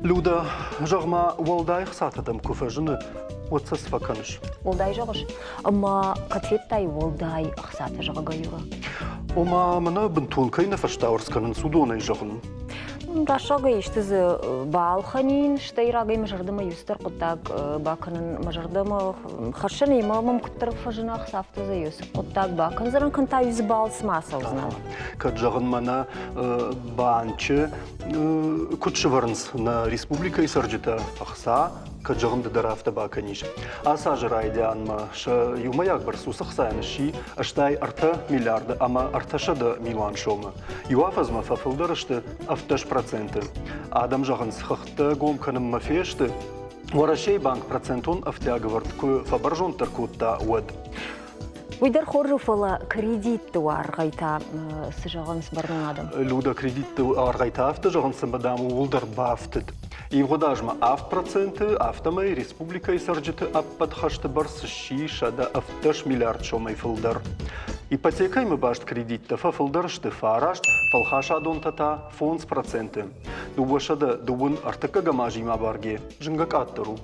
Люда, жағма уалдай қысатыдым көфежіні отсыз факаныш. Уалдай жағыш, ама катветтай уалдай қысаты жағы гайуға. Ома мұны бұнтуынкайны фаштауырсканын судуынай жағын. Рашага иштізі балханин, штайрагай мажардыма юстар құттак бакынын мажардыма хашын ема мұмкіттір фажына қысафтызы юсы құттак бакын зырын кынта юз балсы маса ұзнам. Кад жағын мана банчы күтші варынс на республика и сарджита ақса, кад жағын дыдарафта баканіш. Аса жырайды анма шы юмаяк бір сусық сайыныши аштай арта миллиарды, ама арташады миллион шомы. Юафазма фафылдырышты авташ проценты. Адам жағын сықықты гомканым мафешті, Варашей банк процентон автягывард ку фабаржон таркутта уад. Уйдар хоржуфала кредитті арғайта сыжағын сбардың адам? Люда кредитті арғайта авты жағын сымбадамы улдар бафтыд. И вғодажма ав проценты автомай республика и сарджиты аппад хашты барсы шада авташ миллиард шомай фылдар. Ипотекай мы башт кредитті фылдар шты фарашт фалхаша донтата фонс проценты. Дубашада дубын артыка гамажима барге жынгак аттыру.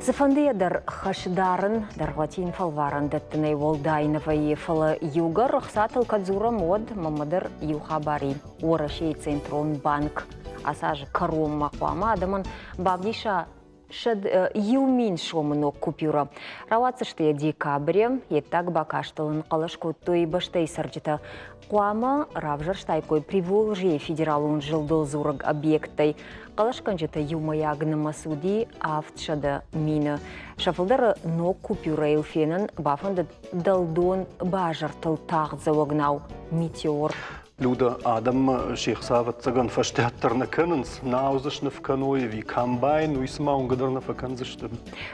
Зефандедар хашдарын дарватин фалваран даттынай волдайнова ефала юга рұқсатыл кадзура мод мамадар юхабари. Орашей центрон банк асаж каром мақвама адамын бабдиша шад юмин шомынок купюра. Равацышты декабре, еттак бакаштылын қалыш көттой баштай сарджита. Қуама равжарштайкой Приволжье федералун жылдыл зураг объекттай. Қалыш канжыта юмаягны масуди автшада мина. Шафылдары нок купюра илфенін бафынды далдон бажартыл тағ завагнау метеор. Люда адам шейхсават цаган фаштеаттарна кэнэнс наузышны в каноеви комбайн уйсмаун гадарна факанзышты.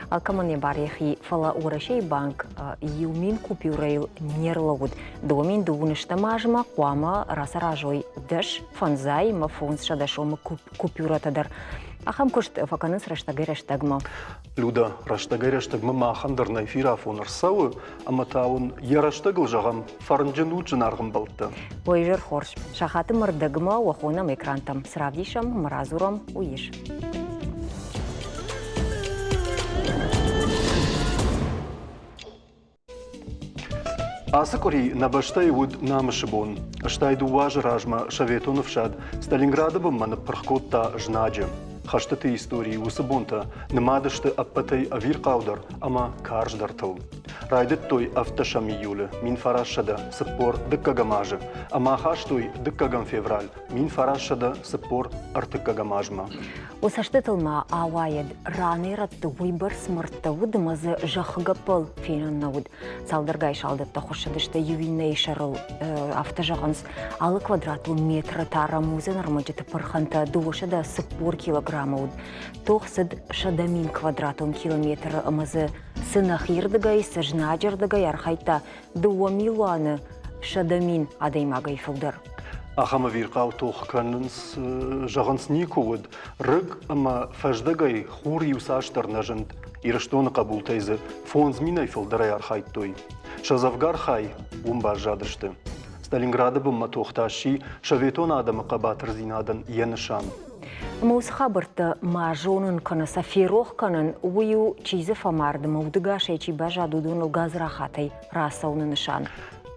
Алкамане барехи фала урашей банк юмин купюрейл нерлауд. Домин дуунышта мажма қуама расаражой даш фанзай ма фонс шадашома купюратадар. Ахам кушт факаныз раштагай раштагма. Люда раштагай раштагма махандарна эфира фонар сауы, ама таун яраштагыл жағам фарнджану джинарғым балты. Ойжыр хорш. Шахаты мырдагма уахонам экрантам. Сравдишам маразурам уиш. Асыкури на баштай уд намышыбон. Аштайду важы ражма шаветонов шад. Сталинграда бымманы пырхкотта жнаджы. Хаштаты истории усыбонта нымадышты аппатай авир қаудар, ама карждартыл. Райдыт той автошам июлі, мин фарашада сыппор дыккагамажы, ама хаштой дыккагам февраль, мин фарашада сыппор артыккагамажма. Усашты тылма ауайд раны ратты выбор смыртты вудымазы жақыгапыл фенаннауд. Салдыргай шалдытты хушадышты ювиней шарыл автожағынс алы квадратыл метрі тарамузы нармаджыты пырханта дуошада сыппор килограммауд. Тоқсыд шадамин квадратын километрі ымазы сынах ердігай, сыжнаджырдігай архайта 2 миллионы шадамин адаймагай фылдар. Ахама вирқау тоққанынс жағынс никуыд, рыг ама фаждагай хур юсаштар нажынд, ирыштоны қабултайзы фонз минай фылдарай архайттой. Шазавгар хай умбар жадышты. Сталинграды бұмма тоқташи шаветон адамы қабатыр зинадан енішан. Муз хабырты мажонын каны сафирох канын уйу чизы фамарды маудыга шайчи бажадудун газрахатай расауны нышан.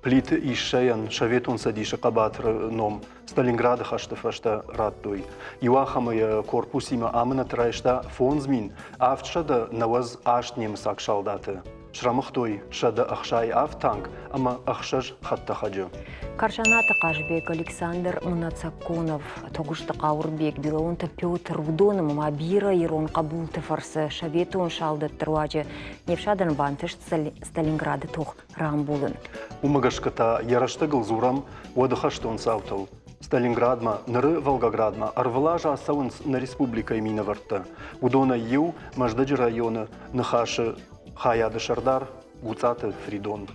Плиты ишшаян шаветон садиши қабатыр ном. Сталинграды хашты фашта радтой. Юахамая корпусима амына трайшта фонзмин, автшада наваз ашт немыс акшалдаты. Шрамыхтой шада ахшай автанг, ама ахшаж хатта хаджы. Каршаната Қажбек Александр Мнацаконов, Тогушта Қаурбек, Белаунта Петр Вудоным, Мабира Ирон Қабулты фарсы, Шаветон шалды труачы, Невшадан бантыш Сталинграды тоқ рамбулын. Умагашката яраштагыл зурам уадыхаштон саутал. Сталинградма, ныры Волгоградма, арвалажа асауынс на республика имина варта. Удона ю, Маждаджи районы, нахаши хаяды шардар, гуцаты Фридон.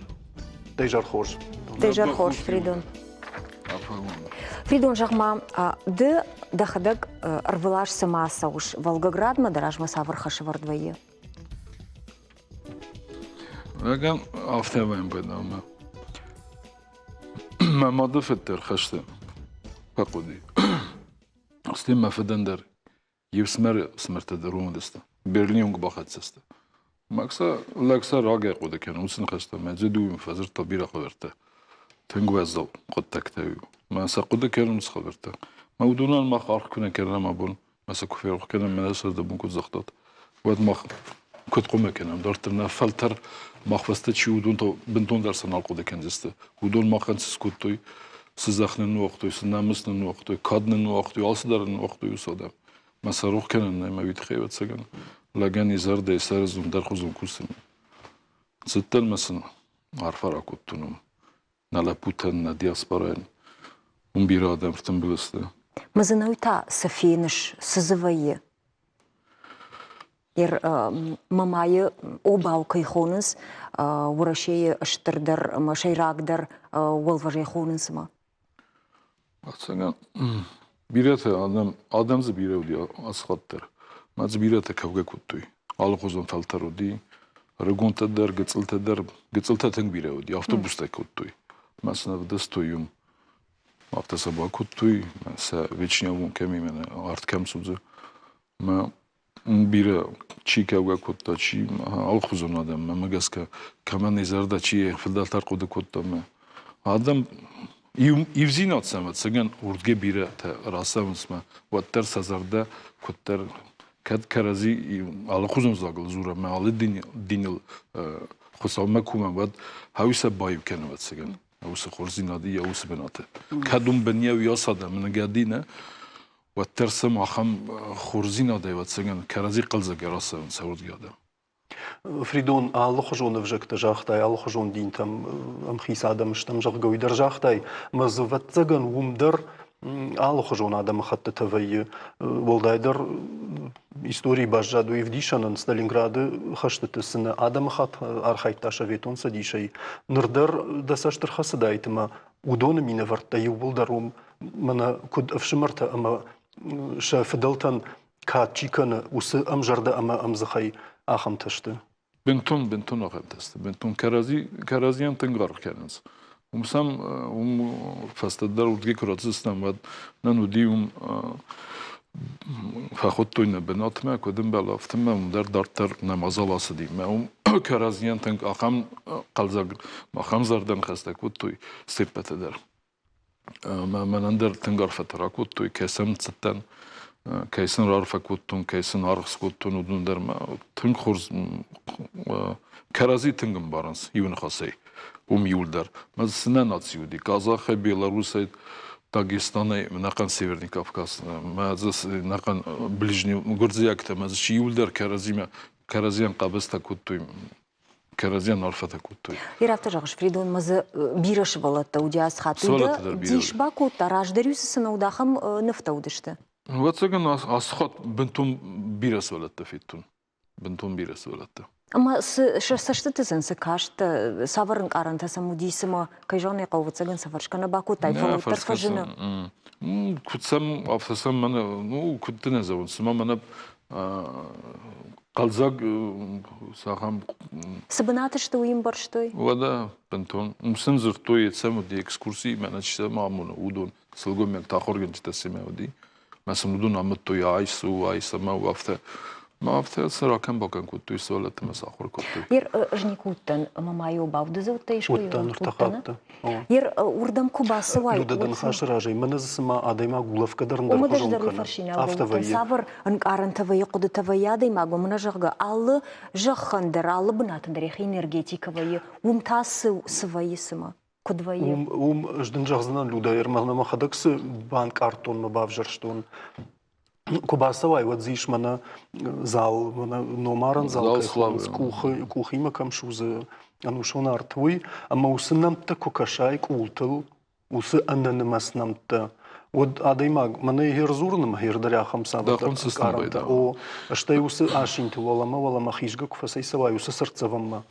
Тайжар хош. Тайжар хош, Фридон. Фридон жағма, ды дахадак арвалаж сама асауш Волгоградма, даражма савырхашы вардвайы. Веган автоваем бедама. Мамады феттер хашты. Пакуди. Стима федендер. Евсмер смерти дерумдесте. Берлин гбахатсесте. Макса лекса раге قوده كان وسن خسته مزدو فزر طبيعه خبرته تنگوزو قد تكتاو ما سقوده كان خبرته مودونا ما خارق كنا كنا ما بون ما سكفير كنا من اسر دبون كنت زخطات ود ما كنت قوم كنا دارتنا فلتر ما خفسته شي ودون تو بنتون درسنا القوده كان زسته ودون ما كان سكوتوي سزخنن وقتوي سنامسن وقتوي كادنن وقتوي alsdaren وقتوي صدا ما سروق كنا ما بيت خيبت سجن لجاني زرد يسار زوم در خزوم كوسم ستل مثلا عارفة راكوتونم نلا بوتن ندياسبرين بيرا آدم فتن بلسته Мазанаута Софиниш сызывайы. Мамайы обау кайхоныз, урашей ыштырдар, шайрагдар, олважай хонызма. Атсаган бирете адамзы биреуди асхаттер. Мац бирете кавга куттуй. Алхозон фалтаруди. Регунтадер, гыцылтатен биреуди. Автобуста куттуй. Масна вдастуюм. Автосаба куттуй. Маса вечнявун кеми мене арткам судзы. Ма бире чи кавга кутта чи алхозон адам. Магаска каман изарда чи филдалтар куды кутта. Адам ивзинат самат саган урдге бире та расамсма. Ваттер сазарда куттер كاد كرازي على خزم زاغل زورا ما على دين خصوصا ما كوما بعد هاوسه بايب كانوا بتسجن هاوسه خرزين هذه هاوسه بناته كادم بنيا وياساده من قاعدين والترسم عخم خرزين هذا بتسجن كرازي قلزه جراسه من سعود قاعده فريدون الله خجون فجك تجاختاي الله خجون دين تم ام خيساده مش تم جغ قوي درجاختاي مزفت زغن ومدر الله خجون آدم خط تفاي والدايدر истории бажаду и в Дишанан Сталинграды хашты сына Адам хат архайта шаветон садишай нырдар да саштыр хасадайтыма удоны мине варта юбулдарум мана куд авшмарта ама шафдалтан ка чикана усы амжарда ама амзахай ахам ташты بنتون آخر دسته بنتون کرازیان تنگار کردنس سام فست در ورودی کراتزستم و ننودیم فخودتوی نبنات ما کدوم بالافتم ما در دارتر نمازال آسدیم ما کرازیان تنگ آخام قلزگ آخام زردن خسته کدوی سپت در ما من در تنگار فترا کدوی کسم ستن كيسن رارفا كوتون كيسن عرس كوتون ودون درما تنگ خورز كرازي تنگم بارنس يون خاصي يولدر ما سنة ناتسيودي كازاخ بيلاروسي داغستان ناقن سيفرني كافكاس ما زس ناقن بلجني غورزياكتا ما زش يولدر كرازيان قابستا كوتوي كرازيان عرفتا كوتوي يرافتا جاغش فريدون مز بيرش بالات удяс хатыда дишба кута рождерюсы наудахам нефтаудышты واتساقن أسخط بنتم بيرس ولدت فيتون بنتم بيرس ولدت أما سشتت سكاشت سافرن كارنتا سموديسما كيجاني قوتساقن سافرش كنا باكو تايفون ترفجنا كنت سم أفسم من كنت نزون سما من قلزق ساهم سبناتش تويم برشتوي ودا بنتون مسنزر توي تسمو دي اكسكورسي ما نشتا معمون ودون سلقو من تاخرجن تسمع ودي مثلا بدون عملتو يا عيسو وعيسى ما وافته ما وافته صراحة كم بكن كنتو يسولت مساخر كنتو ير أجني كوتن ماما يوباو دزوت تيشكو كوتن ارتقطت ير وردم كوباس واي لودن خاش راجي من زسما اديما غولف كدرن در خجون كنا افتوي سافر ان قارنتوي قدتوي اديما غمنا جغ ال جخندر ال بنات دريخ энергетиковый умтас свои сама кодвои жден жагзынан люда ермална махадакс банк артон мабавжерштон Кубасовай, вот здесь мана зал, мана номаран зал, кухи макам шузы, анушон артвой, а маусы нам-то кукашай култал, усы аннанымас нам-то. Вот адаймаг, мана герзурным гердаряхам сабата каранта, о, аштай усы ашинту валама хижга куфасай савай, усы сарцавамма.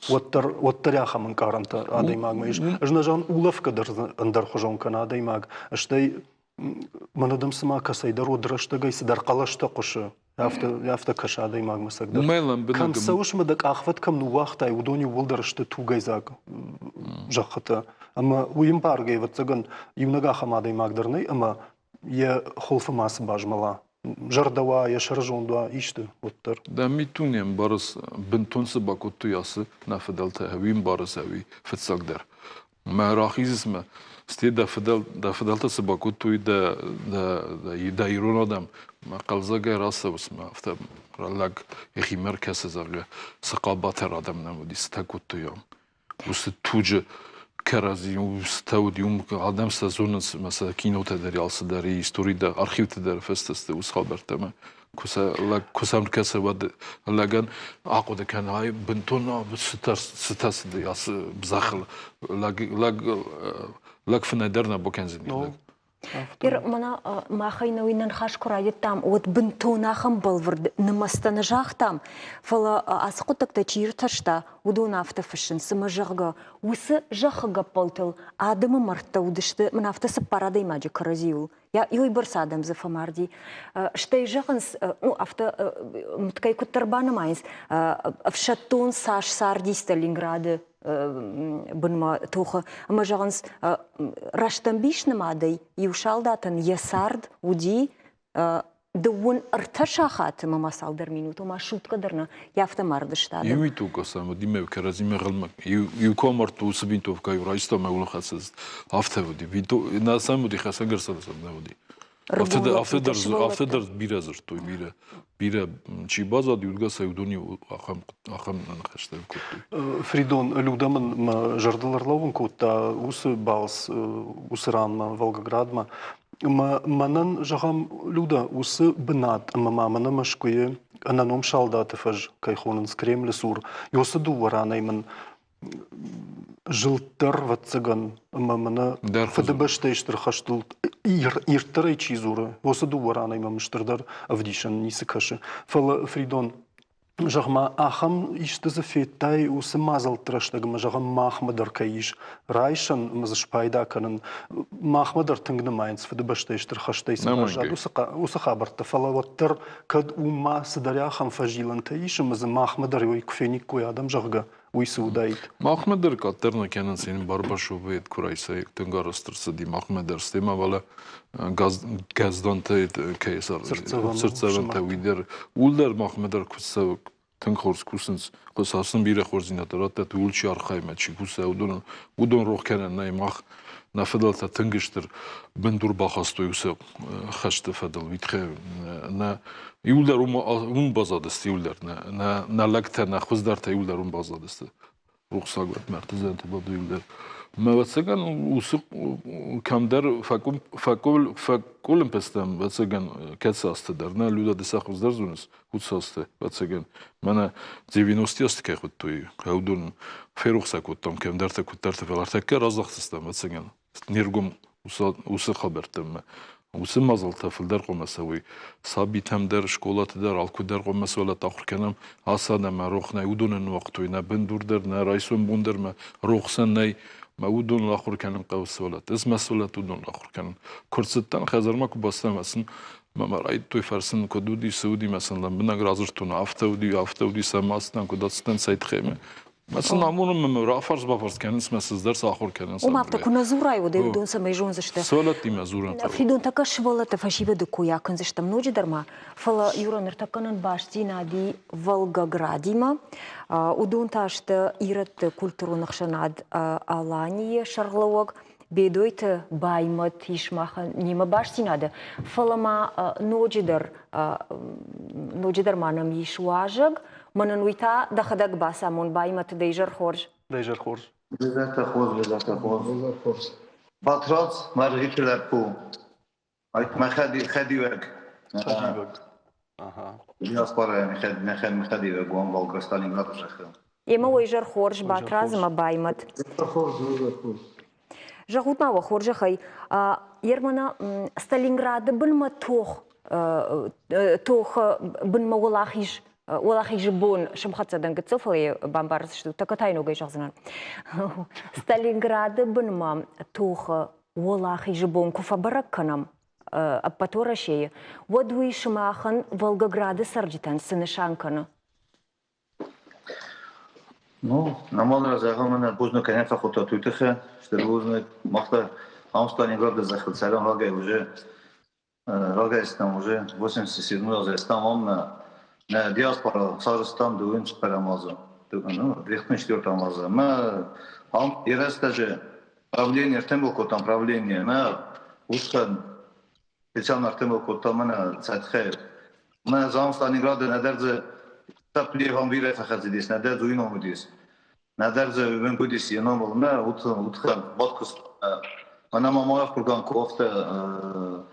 Вот таряхам каранта адаймаг маиш, ажнажан улавка дар хожон кана адаймаг, аштай منادم سما کسی در ودرشته گیس در قلاشته قشه یافته کشاده ماگ مسک در کم سوش مدک آخوت کم نو وقت ای ودونی ولدرشته تو گیزاگ جخته اما ویم بارگی و تگن یونگا خماده ماگ درنی اما یه خلف ماس باجملا жардава яшаржондва ишты оттар. Да митунем барыс бинтонсы бакотту ясы на федалта хавим барыс хави фетсагдер. ما راخیزم ستی دفدالت سباکو توی دا ایران آدم ما قلزاگه راست بسم افته رالگ یخی مرکز زاگه سقابات آدم نمودی ستکو تویام وست توج کرازی وست تودیوم آدم سازونس مثلا کینو تدری آلس داری استوری دا آرخیو تدری فستسته وست خبرتم كوسام كسر ود لكن عقد كان هاي بنتونا ستاس دي ياس بزاخل لك فندرنا بوكنزني Ир мана махайна уйнан хаш курайды там вот бинтона хам балвард намастана жах там фала асқутакта чирташта удуна автофашин самажарга усы жахага палтыл адымы марта удышты мана автосы парада имаджи каразиул я йой барсадам за фамарди штай жаханс ну авто ткай кутарбана майнс в шатун саш сарди Сталинграды бынма тоха мажаганс раштамбиш намадай юшалдатан ясард уди дун арташахат мама салдар минуту ма шутка дарна яфта мардыштада юми тука само диме каразиме галма ю комарту сбинтов кай райста меулахас автовди вито на само ди хасагерсада самнавди автодар биразыр той бира чи база дюлга саудони ахам нахаштав кот Фридон людамын жардыларлауын котта усы балс усыранма Волгоградма манан жагам люда усы бынат мамана машкуе ананом шалдатыфаж кайхонын с Кремля сур йосы дуваранаймын жылтыр ватсыган мамана фдбштейштер хаштул иртырай чизуры осы дуваранаймын мыштырдар авдишан нисыкашы фала Фридон жагма ахам ишты зафетай усы мазалтырыштыгы жагам махмадар кайиш райшан мазышпайда канын махмадар тыңгнымайнс фдбштейштер хаштайсы мажад усы хабарта фала ваттыр кад ума сыдаряхам фажилан таишы мазы махмадар йой кфеник кой адам жагга уйсы удайт. Махмедар катерна кенен сенин барбашовет курайса тынгарыстырса ди Махмедар стема вала газданта кейсар сырцаванта видер улдар Махмедар куса тынхорс кусынс кусасын бире хорзинатарата тулчи архаймачи куса удон рох кенен най мах на федалта тынгыштыр бендур бахастой уса хашты федал витхе на يولدر بازادست يولدر نا لكتا نا خزدرتا يولدر بازادست رخصة قد مرتزان تبادو يولدر ما واتساقن وسق كم در فاكولم بستم واتساقن كاتسا استدر نا لودا دسا خزدر زونس كوتسا است واتساقن مانا زيفينوستي است كي خود توي هاودون في رخصة كوتام كم درتا كوتارتا فالارتا رازاق سستم واتساقن نيرقوم وسق خبرتم وسم مازال تفلدر قمسوي صابي تم در شكولات در الكو در قمس ولا تاخر كنم أصلا ما روحنا يودون الوقت وينا بندور در نا رايسون بندر ما روحسن ناي ما ودون الآخر كنم قوس ولا اسم مسؤولة ودون الآخر كنم كرستان خزر ما كبستان مثلا ما رأيت توي فرسن كدودي سعودي مثلا بنا غرازرتون أفتودي سماستان كداتستان سيد خيمة مثلا عمونا ما رافرز بافرز كنس مثلا درس آخر كنس وما بتكون زوراي وده بدون سميجون زشته سوالتي مزورن فيدون تكش ولا تفشيبه دكويا كن زشتم نوجي درما فلا يورا نرتكنن باشتي نادي Волгоградима ودون تاشت إيرت كولتورو نخشناد алании шарлауг бедойт баймат ишмаха нима башти нада фалама нojidar манам ишважаг манан уйта дахадак баса мон баймат дейжар хорж Лезата хоз. Патроц маргитла пу. Айт خديوك. Я спораю, خديوك وان Волга Сталинград шахы. Ема уйжар хорж батразма баймат. Жагутма хоржа хай ермана Сталинград бынма тох бынма улахиш والله يجيبون شو مختصة كتصفي بامبارس شو تكتاينو جاي شخصنا ستالينغراد بنما توخ والله يجيبون كوفا بركنام أبطورة شيء ودوي شماخن Волгоград سرجتان سنشانكنا Ну, нормально загомена поздно конечно хотя туйтыхе, что поздно махта Сталинград захотел, ага уже Рогайстан уже 87-й Рогайстан, он на диаспора Сарыстан дуын перемаза. Ну, 2004 маза. Мы и раз даже правление Тимбулко там правление, мы ушхан специально Тимбулко там мы цатхе. Мы зам Сталинград надерзе тапли вам вире фахазидис, надерзе уйномудис. Надерзе венкудис еномул. Мы утхан баткус. Она мамаев курган кофта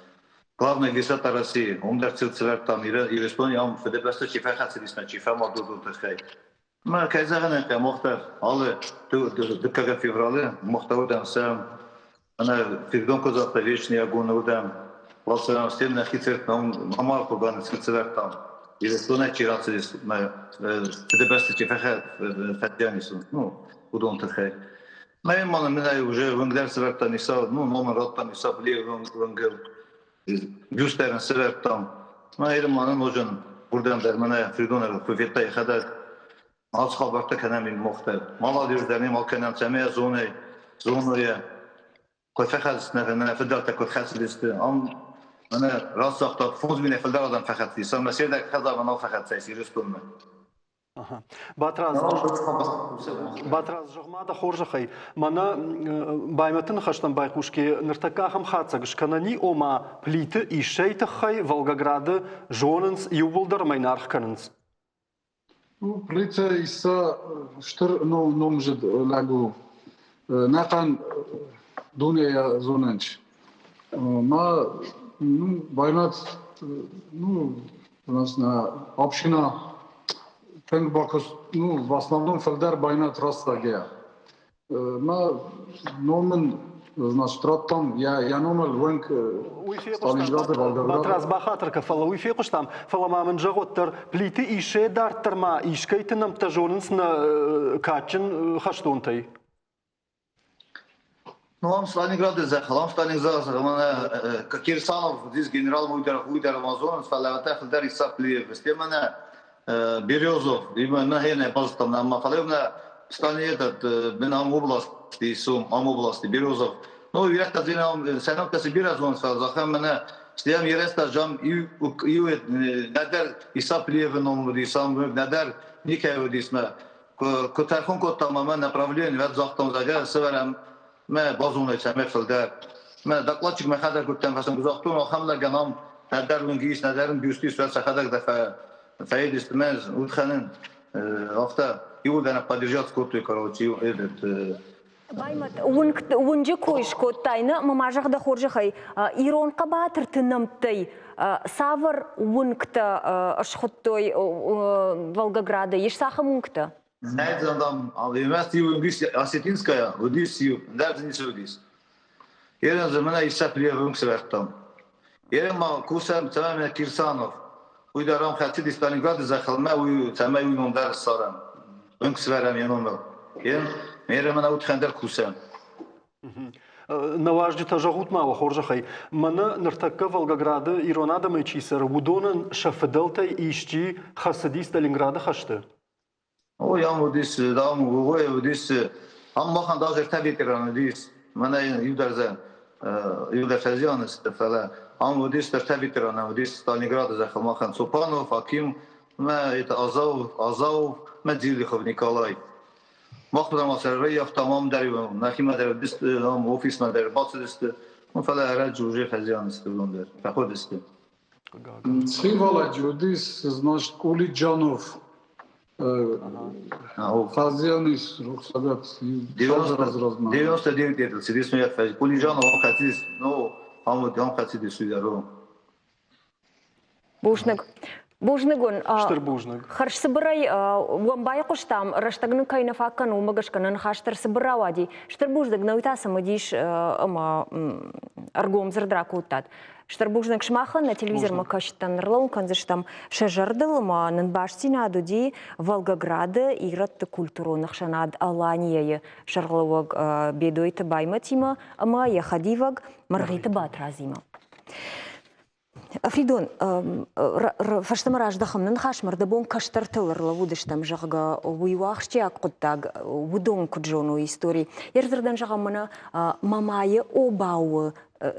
главный лидер России. Он дерцил там и Эстония, он федерация чифахазидис на чифама дудутахай. ما كذا أنا كمختار على دكتور فيفرالي مختار ودم سام أنا في دون كذا تريشني أقول ودم وصلنا استلنا خيرت نوم عمار قربان سلسلة تام إذا سونا شيرات سيس ما تدبست كيفها فتياني سون نو ودون تخيل ما يمكن من أي وجه ونقدر سلسلة نساء نو مرات نساء بلي ونقل جوستر سلسلة تام ما يلم أنا نوجن قردان درمنا في دون في فتاة خدات از خبرت کنم این مختل مالا دیردنی مال کنم تمام زونه قد فخذ نفدر تكون خاص لست أنا راس أخطأ فوز من فدر آدم فقط لست مسیر خدا و نو فقط سیاسی رسوم Батраз жагмада хоржахай. Мана байматын хаштан байқушке ныртакахам хатсагыш канани ома плиты и шейтахай Волгограды жонынс юбулдар майнарх канынс. Плица иса штыр номжид лагу нақан дуния зонанч. Ма байнат у нас на община Тенгбакус в основном фельдер байнат растагия. Ма номен значит траттам я номер венк Сталинград Волгоград. Батраз бахатырка фала уйфе куштам фала мамын жаготтар плиты ише дарттырма ишкайтынам тажонынс на качын хаштунтай. Ну, он Сталинград заехал, он Сталинград заехал. Кирсанов, здесь генерал Уйдар Амазон, фалавата фельдер исапли. Стемана Березов, именно на базу там на Фалевна стране этот бинам области сум, области Березов. Ну, я-то знаю, сенам то Березов, захам меня стем ереста жам и надер исапли веном рисам надер никакого дисма. Котархон котам направление вед захтам загар северам ما بازونه چه مفلدر ما دقلاتش ما خدا گفتم مثلا گذاشتون آخام لگنام ندار ونگیش ندارم بیستی سوال خدا دفع فاید استماز ودخلن افتا يقول انا поддержать скоты короче этот Баймат унжи койш коттайны мамажагда хоржахай ирон кабатыр тынымтай савр ункта ашхоттой Волгограда ешсахым ункта знаете там алимасти унгис осетинская удисью даже не судис я за меня исапли вунксвертам я ма кусам тамам Кирсанов уйдарам хатид Сталинград захалма уй тамай уй номдар сарам вунксверам я номер я меня утхандер кусам Наважди тажагут мало хоржахай. Мана ныртакка Волгограды иронада мечисер удонын шафеделтай ишчи хасади Сталинграда хашты. О, я мудис, да, мудис. Аммахан даже табитеран дис. Мана юдарза, юдарзазианс, фала. Мудис табитеран, мудис Сталинград захал махан Супанов, Аким, ма это Азов, Медзилихов Николай. Махмудам Асарриев тамам дарю, нахима дарю, дис, офис мадарю, бацдис. Он фала раджу уже хазианс, лондер, проходис. Символа Джудис, значит, Кулиджанов. Фазианис, Рухсагат, 99 это, серьезно я фази. Кулиджанов, он хотит, ну, он хотит сюда, Бужнагон. Штыр бужнаг. Харш сыбырай уамбай куштам раштагны кайна факкан умагашканын хаштыр сыбыравади. Штыр бужнаг наутаса мадиш ама аргом зырдракутат. Штыр бужнаг шмаха на телевизор макаштан рлон канзыштам шажардыл ма нынбаштина дуди Волгограда ират культуру шанад Аланияе шарловаг бедойта байматима ама яхадиваг Маргарита Батразима. Фридон, фаштамараж дахамнын хашмарда бон каштартылырлы вудыштам жага уйвахчи акуттаг вудон куджону истории. Ерзердан жагамына мамайы обауы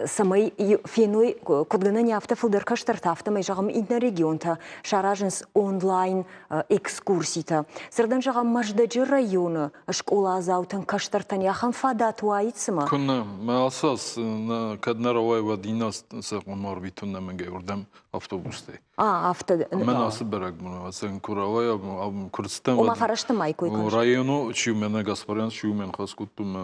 самай феной кодгана няфта филдеркаштар тафта май жагам инна регионта шараженс онлайн экскурсита. Сырдан жагам маждаджи районы школа азаутан каштартан яхан фада туайцма. Кунна масас на каднаровай вадинас сакмар битунна менге урдам автобусте. Авто. Мен асып берек буну. Сен куравай Курдистан. Ома фарашты майкой конш. Району чумен Гаспарян чумен хаскутум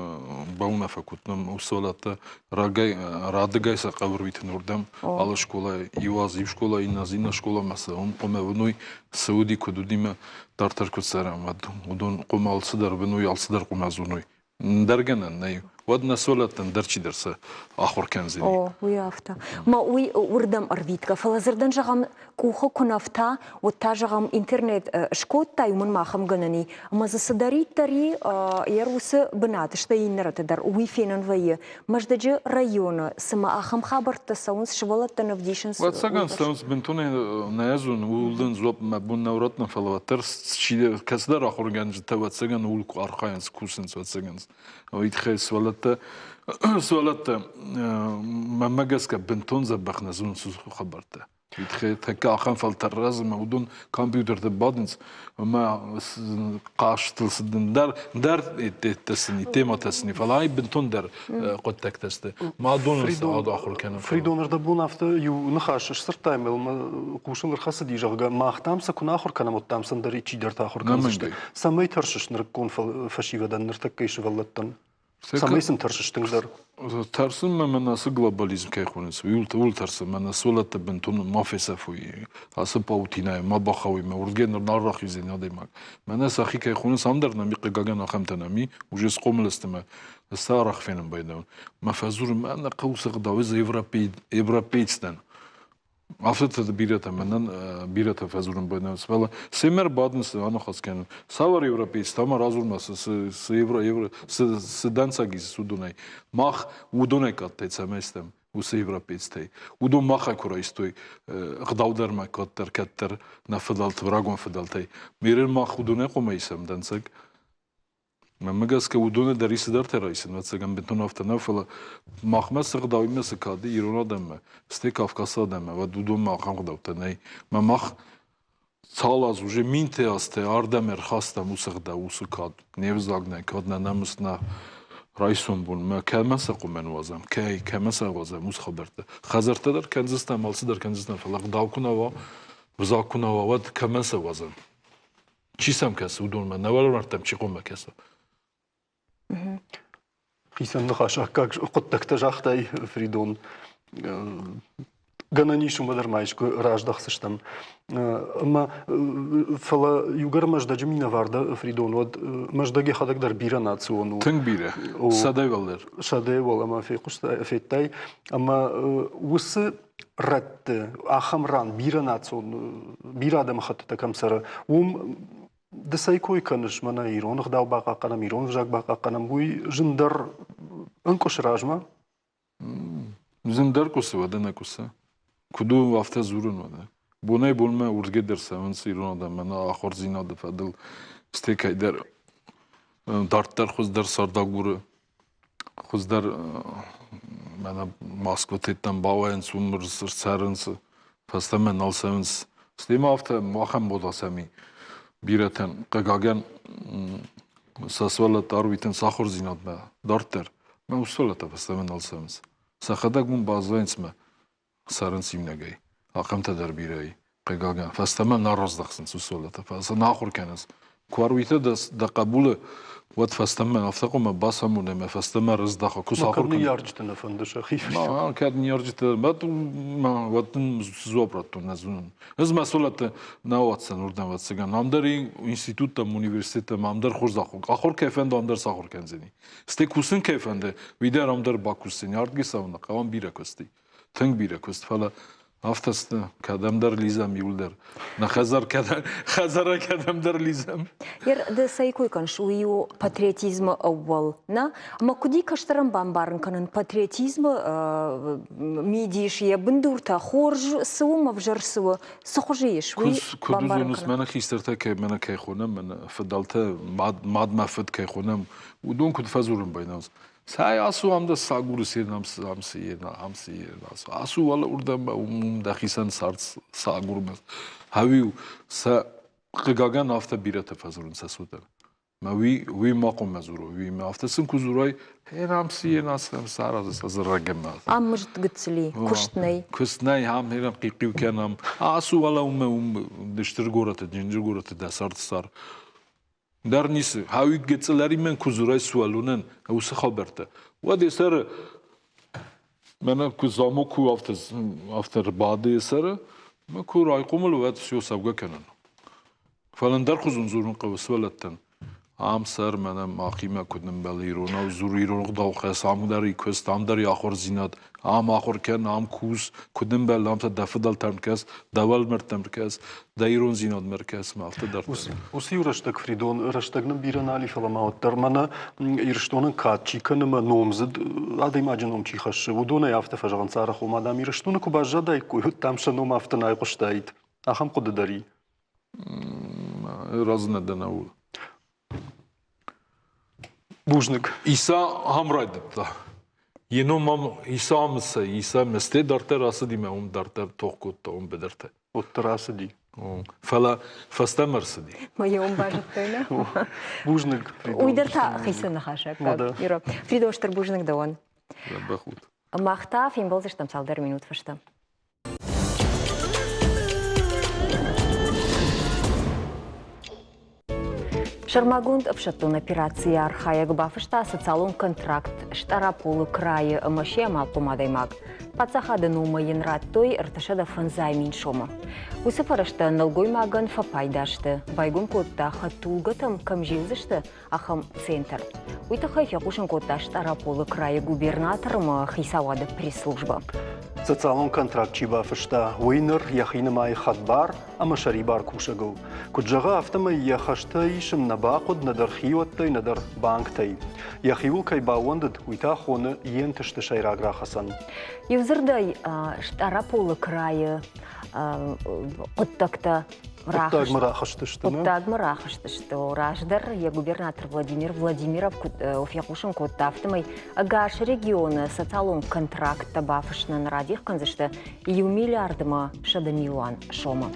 бауна факутум усолата радгай сакавр битун урдам ала школа ивази школа иназина школа маса он помевнуй Сауди кудудима тартар кутсарам удон қомалсыдар бенуй алсыдар қомазунуй дарганан най вад насолаттан дарчи дерса ахор канзини уй авто ма уй урдам арвитка фалазырдан жагам кухо кунафта вот та жагам интернет шкотта юмын махам ганани ма засадарит тари ярусы бынат что иннерата дар уй фенан вае маждаджи района сама ахам хабарта саунс швалаттан авдишен вот саган саунс бентуне наязун улдан зоп мабун навратна фалаватер чиде касдар ахор ганж тават саган улку архаянс кусенс вот саганс ويتخيل سوالات ممجس كبنتون زبخنا زون سوس خبرته يتخيل تكا خان فلتر رازم ودون كمبيوتر تبادنس ما قاش تصدن دار تسني تيما تسني فلاي بنتون دار قد تكتست ما دون صعود اخر كان فريدون ردبون افت يو نخاش سرتايم قوشن رخص دي جاغا ما ختامس كون اخر كان متامسن دري تشي درت اخر كان سمي ترشش نركون فشيفدان نرتكيش ولتن سميسن ترششتن در ترسم من ناس глобализм كيخونس ول ترسم من ناس ولت بنتون ما فيسافوي اسب باوتينا ما بخاوي ما ورجن نارخ يزين ديماك من ناس اخي كيخونس امدر نمي قغان خمتنامي وجس قوم الاستماع الصارخ فين بيدون ما فازور ما انا قوس غداوز европейцтен Афтата бирата менен бирата фазурун бойнас вала семер баднс ано хаскен савар европейц тама разурмас с евро с данцагиз судунай мах удонай каттеца местем ус европейцтэй удон маха кура истой гдавдарма каттер каттер на федалт врагон федалтай мерен мах удонай комайсам данцаг ممجس كودون دريس دارت رئيس مثلا بنتون افتنا فلا مخمس غداوي مسكادي يرونا دم ستيك افكاسا دم ودودون مخم غداوتناي ما مخ صالاز уже минте асте ардамер хаста мусгда усукад невзагна кадна намусна رئيسون بون ما كمسا قمن وزم كاي كمسا وزم مس خبرت خزرتدر كنزستان مالسدر كنزستان فلا غداوكنا وا وزاكنا وا ود كمسا وزم چيسم كاس ودون ما نوال مرتم چي قوم كاسا خيسن نخاش как قدك تجاختاي فريدون غنانيشو مدر مايشكو راجدخسشتم اما فلا يوغر مجدج مينا واردا فريدون ود مجدگي خدك در بيرا ناتسونو تنگ بيره ساداي والر شاداي ولا ما في قشتا فيتاي اما وس رت اخمران بيرا ناتسون بيرا دم خطتا كمسر دسای کوی کنش من ایران خداو باقا کنم ایران وجاک باقا کنم بوی جندر انکوش راجما زندر کوسه وده نکوسه کدوم وقت زورن وده بونه بولمه ورگه در سوانس ایران آدم من آخر زینا دفعدل استیکای در دارت در خوز در سرداگوره خوز در من ماسکو تیتن باوینس ومر سرنس پس من نالسوانس استیم آفته ماخم بودا سمی بيرتن قاقاقان ساسوالت أرويتن ساخر زينات ما دارتر ما وصلت بس من السمس ساخدك من بازوينس ما سارن سيمنا جاي أقمت در بيراي قاقاقان فاستمن نارز دخسن وصلت فاس ناخر كنس كوارويته دا قبول وقت فاستمن أفتقوا ما باسمونه ما فاستمن رز دخل كوس آخر كن يارجتنا فندش أخيف ما كان يارجت ما وقت زوبرت نزون از مسئولت نواتسن وردن واتسگان نامداری انستیتوت تام universitet نامدار خورز داخل آخر کیفند نامدار ساخر کنزنی استکوسن کیفنده ویدر نامدار باکوستنی آرگی سونا قوام بیره کستی تنگ بیره کست فلا هفتست کدام در لیزم یولدر نه خزر کدام در لیزم ير ده سايكوي كان شويو patriotizm أول نا ما كودي كشترم بامبارن كانن patriotizm ميديش يا بندور تا خورج سو ما بجر سو سخوجي شوي بامبارن كانن من خيسترتا كي من كي خونم من فضلته ماد ما فد كي خونم ودون كنت فازورم بيناز Sai asu amda sagurus amsi asu wala urdam daxisan sarts sagurmas. Haviu sa qgagan afta birata fazurun sasudan. Ma vi maqom mazuro vi ma afta sun kuzuray her amsi saraz azragama. Аммыжт гыцли, куштнай. Кустнай ham heram qiqiu kanam asu wala dishtir gorata jinjir gorata da sar Dar nisi, havi gitselari men kuzuray sualunen, usa khaberta. Wadi sar, mena kuzamo ku after badi sar, ma ku rayqumul wad siyo sabga kanan. Falan dar kuzun zurun qawswalatan. Am sar mena maqima kudnem balirona zuriron qdawqa samdari kustamdari akhor zinat am akhor kan am kuz kudnem balam ta dafdal tamkas dawal mertamkas dairon zinat merkas ma after dar. Уси урыштык Фридон, урыштыгны бирен фаламауттар, мана ирштонын катчиканы ма номзыд, адайм аджаном чихашы, удона яфта фажаган царах умадам, ирштоны кубажадай куют, там шаном афтанай куштайт. Ахам кудыдари. Разнадана. Бужник. İsa hamraydıpta. Yenom İsa mısa İsa meste darter ası dime darter toqut bederte. Оттарасы ди. Fala fastamarsı di. Моем бажыктайна. Бужник. Уйдырта хисен хаша. Юро. Фридоштер бужник да он. Бахут. Махта фин болзыш там салдар минут фашта. Шармагунд обшатун операции архая гбафышта социалун контракт штарапулы крайы ымыше малпумадаймак. Пацахады нумайын раттой ыртышада фанзай миншома. Усыфарышты налгой маган фапайдашты. Байгун котта хатулгатым камжилзышты ахам центр. Уйтахай фякушын котта штарапулы крайы губернаторым хисавады пресс-служба. Социалон контракт чиба фышта уйнер яхины май хатбар, ама шарибар кушагу. Куджага автомай яхашта ишим набақуд надар хиоттай надар банктай. Яхиул кай бауандад уйта хоны ентышты шайрагра хасан. Юзырдай штарапулы крайы құттакта Оттагмы рахыштышты. Раждар, я губернатор Владимир Владимиров офьякушын коттафтымай агаш регионы социалон контракта бафышнын радих канзышты ию миллиардыма шада миллион шома.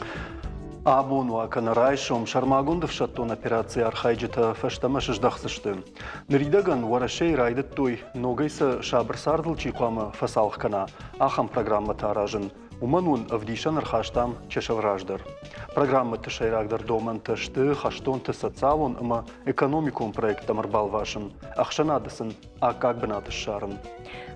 Абонуа канарайшом шармагундов шаттон операции архайджита фаштамаш ждахсышты. Нридаган варашей райдет той ногайса шабрсардыл чиқама фасалхкана ахам программа таражын. Уманун авдишан архаштам чешавраждар. Программа тышайрагдар доман тышты хаштон социалон ама экономикум проектам арбалвашын. Ахшанадысын, а как бы надо шарын.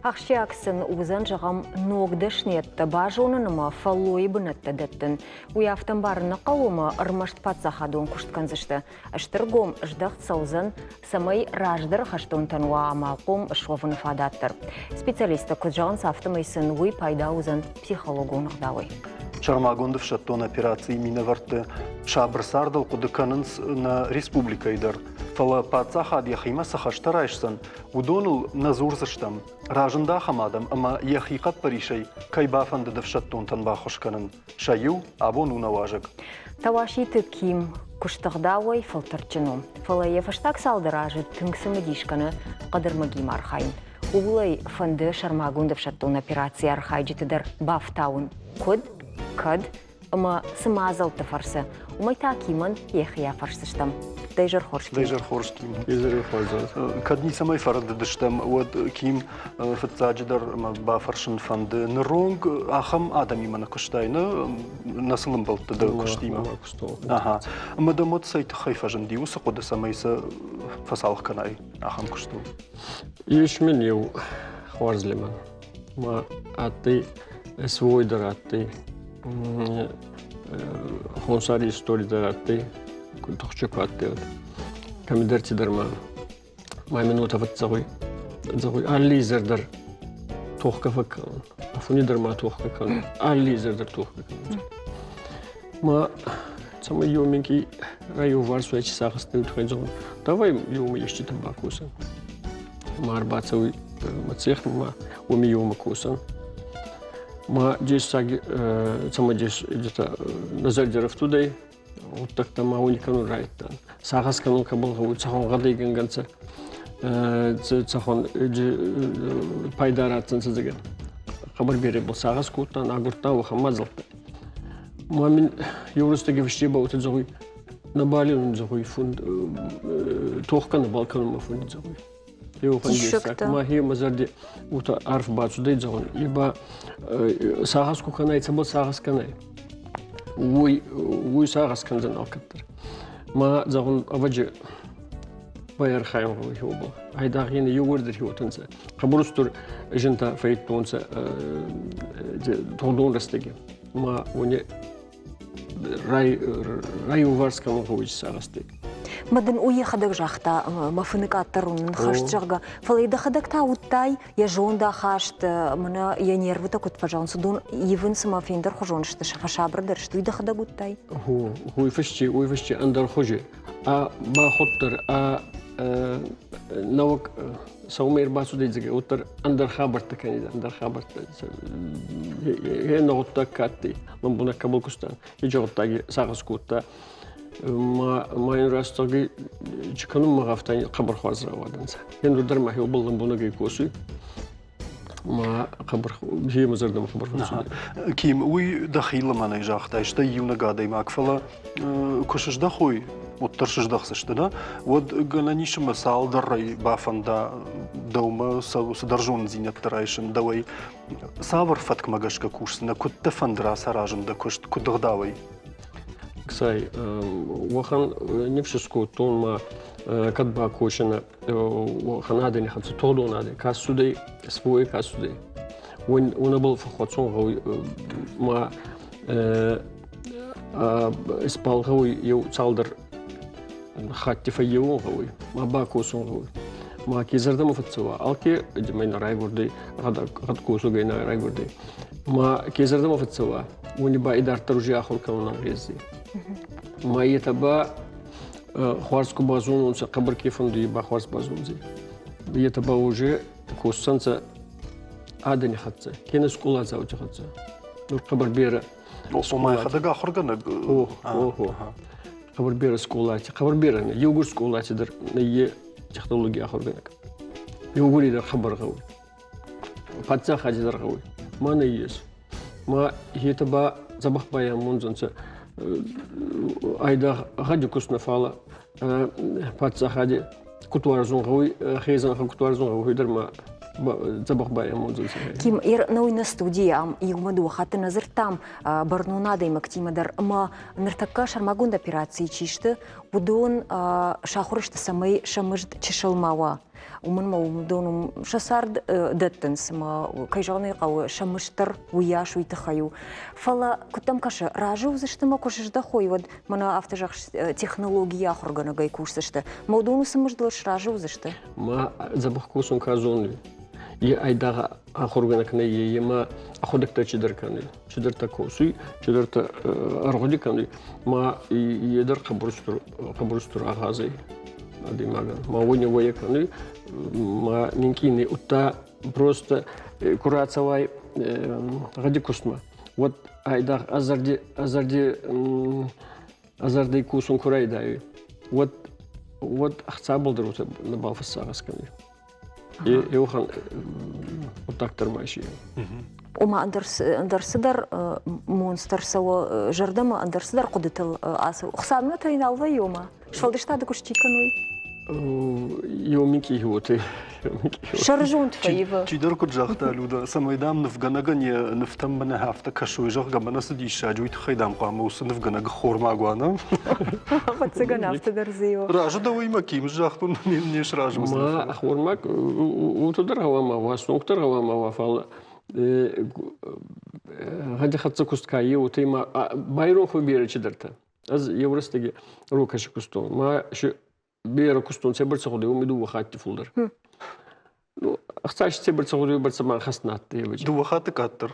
Ахшиаксын узан жағам ногдышнетті бажоныныма фалой бінетті деттін. Уяфтын барыны қауымы ырмашт патсахадуын күштканзышты. Аштыргом ждақ саузын самай раждар хаштон тануа амалқом шовын фадаттыр. Специалисты күджағын сафтымайсын уй пайда узан психологуын ұғдауы. Шармагундов шаттон операции минаварты шабрсардал кудыканынс на республикайдар. Фала пацахад яхима сахаштарайшсан. Удонул назурзыштам. Ражында хамадам, ама яхикат паришай кайбафанды дав шаттон танба хошканын. Шаю абон унаважык. Тавашиты ким куштығдауай фылтырчыну. Фала ефаштак салдыражы тыңсымы дишканы қадырмаги мархайн. Улай фанды Шармагундов шаттон операции архайджитыдар бафтауын. Код, ама сымазалты фарсы. Умай такиман ехия фарсыштам. Дейжер хоршким. Дейжер хоршким. Кадни самай фардыдыштам. Вот ким фатсаджидар бафаршын фанды. Нронг ахам адам имана куштайны насылым болты да куштима. Ага. Ама да мод сайты хайфажын диусы коды самайсы фасалық канай ахам кушту. Ешмен ев хварзлеман. Ма атты свойдар атты. Хонсари историядар атты. Күлтіқчөк атты. Камедерти дарма. Май минута ватсағой. Алли зердар тоққа факан. Афуни дарма тоққа кан. Алли зердар тоққа кан. Ма сама йоменки райо варсу эчи сағысты үтіған жоғын. Давай йома ешчі табакусан. Ма арбацауи мацех, ма оми йома кусан. Ма здесь сама здесь где-то назардеров тудай. Вот так там уникану райттан. Сағас канун кабылға өт сағанға дейген ғанса. цахон пайдаратын сізге хабар бере бұл сағас көттен агуртан уахамазылды. Мамин евростаги виште бауты зоғой на Бали он зоғой фунд тоққаны балканыма фунд зоғой. Тишекті. Махи мазарди ута арф бацудай зоғын. Еба сағас көканай цабыл сағас канай. Уй сағас канзан алқаттыр. Ма зоғын аваджи байар хайм ғой хобо. Айдағы ені югурдыр хиотынса. Қабырыстыр жинта фейттонса тоғдуын растеге. Ма оны рай уварскам ғой сағастег. Мадын уехадық жақта мафынык аттарунын хашт жағға. Фалайда хадық та уттай, я жонда хашт, мына я нервыта кут пожалуйста, дон евын самофендер хожоншты, шафашабрдыр, что ида хадық уттай? Хуй фашчи, андар хожи. А ба хоттыр, навык саумер басу дейзіге, оттар андар хабарты кәнеді, андар хабарты. Хен оғытта кәтті, мен бұна кабыл күстан. Ежоғыттаги сағыз көтті. Майын растығы чықаным мағафтан қабыр хвазыра вадынса. Хен ұрдар махи обылын бұна гей көсүй. Ма қабыр жиемізірдім қабыр хвазыра. Ким, уй дахилы мана жақта, ішті юна гадай макфала көшіжда хой. Вот торшиждахсышты, да? Вот гананишима салдаррай бафанда даума садаржон зинеттарайшын давай савар фаткмагашка курсына кутта фандра саражында куддагдавай. Ксай, уахан невшиску тонма кадба кошина уаханады не хатсы тодонады. Кассудей свой кассудей. Он был фахватсон ма испалгауй ю салдар хатти файеуон гауй, ма бакосон гауй. Ма кезардам фатсова, алки демайна райгурдей, гад косу гайна райгурдей. Ма кезардам фатсова, уни ба идар ружи ахор канунан гези. Ма етаба хварску базун унса кабар кефанду ба хварс базунзи. Етаба уже коссанца адани хатса, кенес кула заути хатса. Нур кабар бера. Осомай хадага хоргана. Қабыр бері сколати, қабыр бері еугір сколатидер не технология хорганак. Еугіридер қабыр ғауы. Патса хадидер ғауы. Маны ес. Ма етіба забақ баян мұнзанса айда ғади күсіна фала патса хади кутуарзун ғауы, хейзан кутуарзун ғауыдер ма забақ баян мұнзанса. Ким ир науйна студия игмаду хаты назыр там барнунада имак тимадар ма ныртакка шармагунд операции чишты будун шахурышты самай шамыжд чешылмава. Умын ма умдонум шасард деттенс ма кайжағны қауы шамыштыр уяш уйтыхаю. Фала күттам кашы ражу зышты ма кошышда хойвад мана автожақ технология құрғаны гай курсышты. Маудону самыждылыш ражу зышты? Ма забақ көсін казонли. Ye aydağa axorganakna yema axodakta chidarkani chidarta kosi chidarta argodikani ma yedar qabrustur aghazi adimagан ma воня воякани ma минкини утта просто курацавай гадикусма вот айдах азарди кусун курайдай вот ахца болдыр на балфасагаскани Еухан отактар майши. Ома андерсидар монстр сау жардама андерсидар кудытыл асы. Хсамна трейналва йома. Швалдыштады куштикануй. Йомики йоты. Шаржунт фаива. Чидер куджахта люда. Самайдам навганагане нафтамбана хафта кашуй жах гамана сидиша джуйт хайдам қама усы навганага хормагуана. Пацыган автодарзио. Ражу да уйма ким жахтун не шражу. Ма хормаг утудар гавама ва соңтар гавама ва фал. Хади хатса кустка йоты ма байрон хобери чидерта. Аз евростеги рукаши кустон. Ма бера кустон себер цоғды умиду вахатти фулдар. Ну, ахташ себер цоғды барсаман хаснатты ебеч. Ду вахаты каттыр.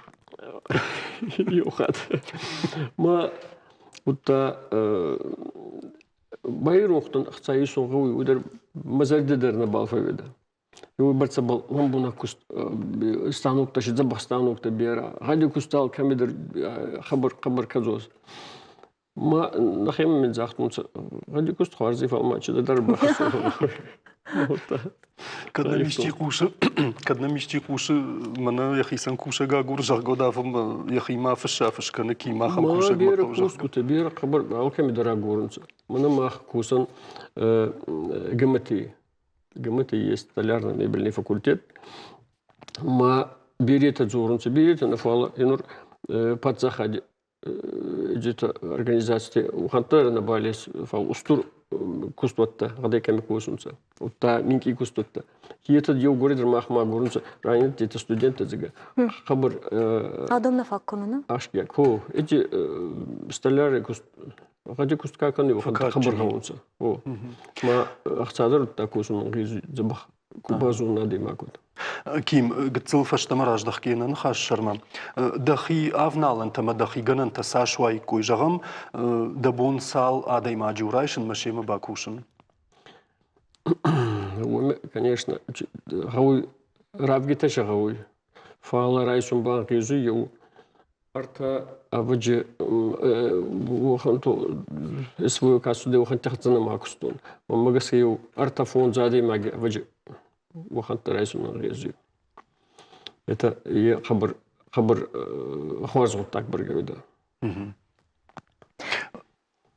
Йохат. Ма утта байрохтан ахтай соғуй удар мазардедер на балфаведа. Йой барса бал ламбуна куст станокта шидзабах станокта бера. Гади кустал камедер хабар казоз. ما نخيم من زاختم غادي كوست خوارزي فما تشد درب Къдна мишти куша, мана яхисан куша гагур жаргодавам яхима фшафш кана кима хам ما куша بير гматал كوس жарго. كنت بير خبر أوكي مدرا غورنس من ما كوسن قمتي يستلارنا مبلني فاكولتет ما بيريت زورنس بيريت نفعل ينور باتزاخد جت организация وخنتر أنا باليس فاستور كوستوتا غادي كم كوسنسا وتا مينكي كوستوتا كيتا ديو غوريدر ما غورنس راين تيتا студент زغا خبر Адам на факконуна. ашкия хо эти столяры غادي كوست كاكن يوخد خبر غونسا о ما اختصادر تاكوسن غيز زبخ كوبازو نادي ماكوت Ким гцил фаштамараж дахкинан хаш шарма. Дахи авнал антама дахи ганан тасашвай куй жагам дабун сал адай маджурайшин машима бакушин. конечно غوي رابجيتا شغوي فالا رايسون بانكيزو يو арта аваджи وخنتو اسوي كاسو دي وخنت تختنا ماكستون ومغسيو арта фон زادي ماجي аваджи وخنت رايسون ريزي это и خبر خوازو так برغودا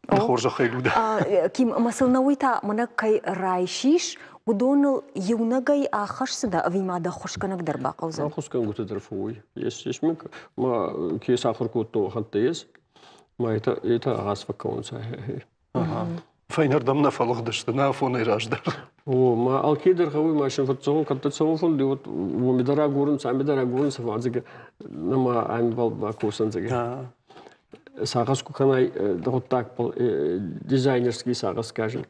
Хоржа хайлуда. Ким масылнауита мана кай райшиш удоныл юнагай ахашсыда авимада хошканак дарба кауза. خصكن قلت درفوي يس مك ما كيس اخر كوتو خنت يس ما يتا غاس فكون صحيح Файнер дамна фалгдышты на фоне раждар. о ما алкидер خوي ما شن فتسون كنت تصوفون دي ومدرا غورن سامدرا غورن سفازك نما ام بال باكوسن زك ساغас куканай вот так дизайнерский сагас скажем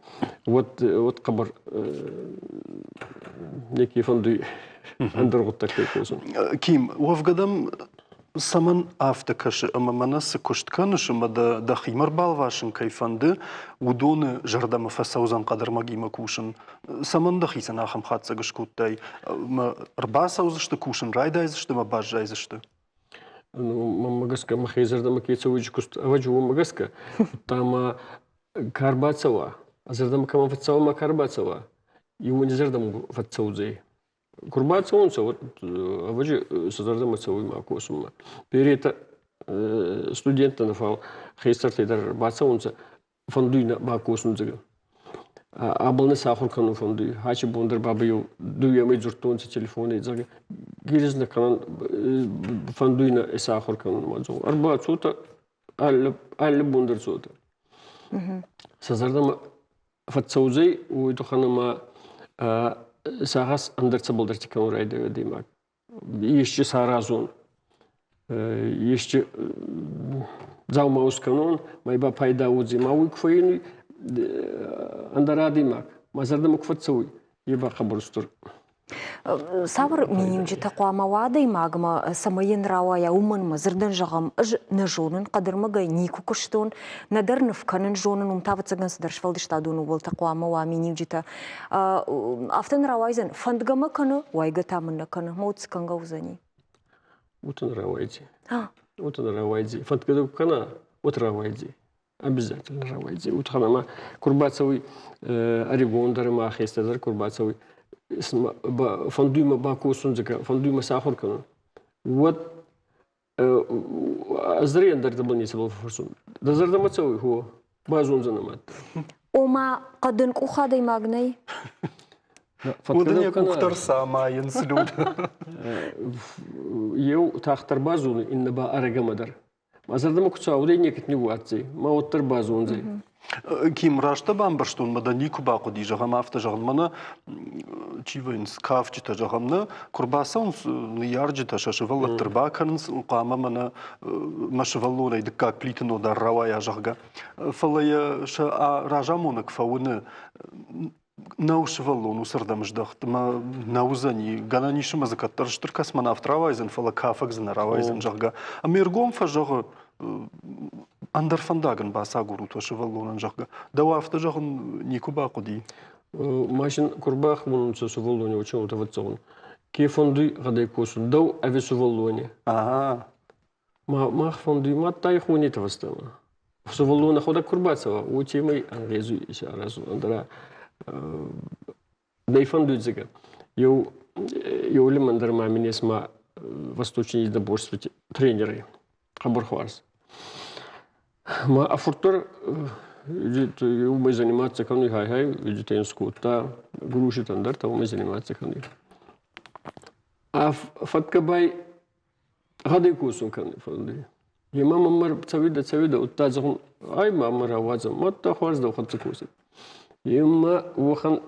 вот кабар некий фонды андергот такой козун Ким уавгадам саман автокаш амаманас коштканыш мада дахимар балвашин кайфанды удоны жардама фасаузан кадр магима кушин саман дахисан ахам хатса гышкуттай рба саузышты кушин райдайзышты ма бажайзышты. ну магаска махизерда макейцович куст аваджу магаска там карбацова азерда макама фатсава карбацова его не зердам фатсаузей Курбацон, вот аваджи сазарда мацауи макосума. Перета студента нафал хейстартейдар бацаунца фондуйна макосунзага. Абалны сахуркану фондуй. Хачи бондер бабаю дуями журтонца телефоны зага. Гиризна канан фондуйна сахуркану мазу. Арба цота аль бондер цота. Сазарда фатсаузей уйдуханама сагас андерца болдартикан райда демак. Еще саразон. Еще заумаусканон майба пайда удзи мауик фаини андарадимак. Мазарда мукфатсауи. Еба хабарустур. Савр минимжи тақуамавадай магма самайын рауая уманма зырдан жағам ыж нажонын қадырмагай нику күштон надарнов канын жонын умтавыцаган сыдаршвалдыштадуну бол тақуамава минимжита автын рауайзан фандгама каны вайга тамынна каны моуцканга узани. Утын рауайди. Утын рауайди. Фандгаду кана ут рауайди. Обязательно рауайди. Утханама курбацауи орегондары махестадар курбацауи фондуйма бакусун зека фондуйма сахуркану вот азрен дарда баниса бол форсун дазарда мацауи хо базун занамат Ома қадын кухадай магнай Удания кухтар самайын слюд. Ев тахтар базун иннаба арагамадар азарда мукцау дей некет не ватзи маоттар базун зей Ким рашта бамбарштун мада нику баку ди жагам авто жагам мана чивын скафчита жагамна курбасан ярджита шашывал тырбакан қама мана машывалу райды как плитино да равая жага фалая ша ражамонак фауны наушывалу нусардам ждахт ма наузани гананишима закаттарштыр касмана автравайзен фала кафакзен равайзен жага амергом фа жага Андерфандаген баса гуру тошы валлонан жаққа. Дауа авто жағын неку бақу дей? Машин курбах мұнынса суваллоне очень утаватсағын. Ке фонды ғадай косын дау әве суваллоне. Мақ фонды маттай хуне тавастама. Суволона хода Курбацева, у темы англизу еще разу, андра нейфандудзига. Юлим андра маминесма восточный единоборство тренеры Хабархварс. Ма афуртор мы заниматься каны хай ведетен скута грушит андар там мы заниматься каны. А фаткабай гады кусун каны фанды. Я мама мар цавида уттазгун ай мама равазам матта хварз да хатцы кусит. Има вохан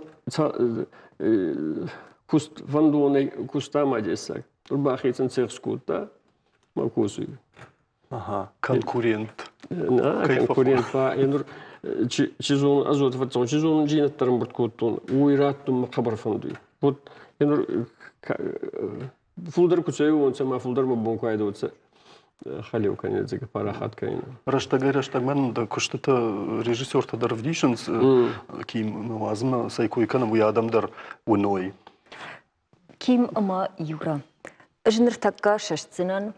куст вандоны куста мадеса. Турбахицен цех скута макусу. Ага, конкурент. Конкурент па янур чизон азот ватсон чизон жинат тарамбурт коттон уйраттум хабар фанды. Вот янур фулдар кучай он сама фулдар мабон кайда вот халил конец к парахат кайна. Раштагмен да куштата режиссер тадар вдишенс ким мазма сайкой канам уядамдар уной. Ким ама юра. Жныр такка шашцинан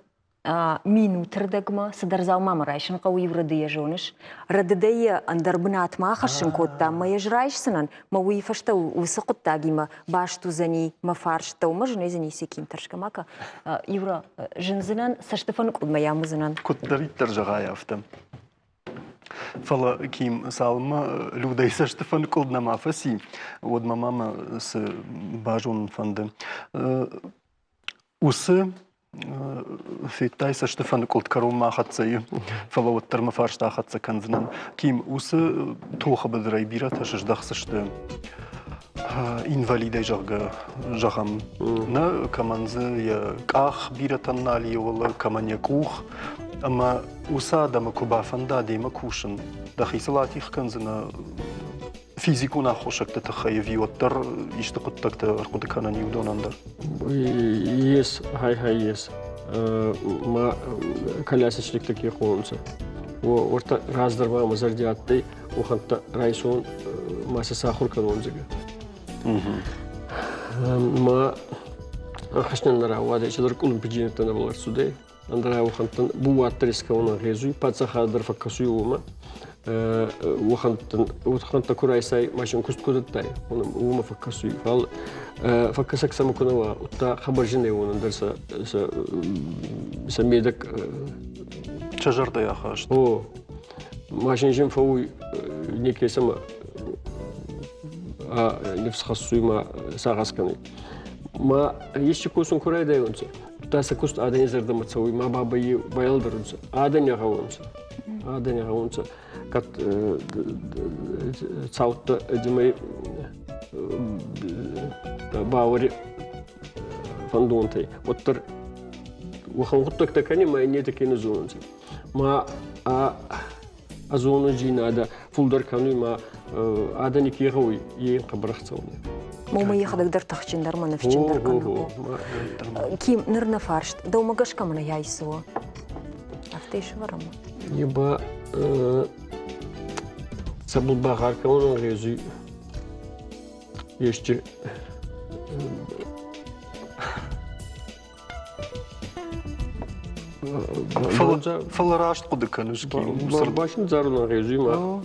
минутрдагма садарзал мама райшын қау еврадыя жоныш. Радыдая андарбынат махашын котта ма ежрайшсынан ма уйфашта усы коттагима башту зани ма фаршта ума жны зани секим таршкамака. Юра жынзынан саштыфан кудма ямызынан. Коттариттер жағай автым. Фала ким салма людей саштыфан кудна мафаси. Вот мама с бажун фанды. Усы Фитай Стефан Култ Карума хатцей, фалот термафаршта хатца канзнан. Ким усы тоха бедрай бира ташш дахсашты инвалидай жагам. На каманзы я ках бира таннали вала каманя кух, ама уса дама куба фанда дема кушен. Дахисалати канзна физику нахошак тахаеви оттар иштакот такта аркуды канани удонандар. Yes, yes. Ма колясочник такие холмцы. Орта раздарва мазардиатты, уханта райсон маса сахур канонзига. Ма хашнан наравада, чадар кулум пиджинета на балар суде. Андра ухантан буатриска она резуй, пацахадар факасуюма. وخنت كرايساي ماشين كست كودتاي وما فكسوي فال فكسك سما كنوا وتا خبر جني وندرس سميدك شجرة يا خاش او ماشين جيم فوي نيكي سما نفس خصوي ما ساغاسكني ما يشكوسون كراي دايونس تاسا كست ادن زردم تسوي ما بابي بايلدرونس ادن يغاونس ادن يغاونس как цаутта эдимей баури фандонтай. Оттар вахангуттак такани ма не такие зонцы. Ма зону джинада фулдар кану ма адани кирой ен кабрахцауны. Мома ехадак дар тахчиндар мана фичиндар кану. Ким нырна фаршт да умагаш камана яйсо. Афтейш варама. Еба Sabul bakarken onun gözü işte فالراش قد كانوش başın zarına gözü ma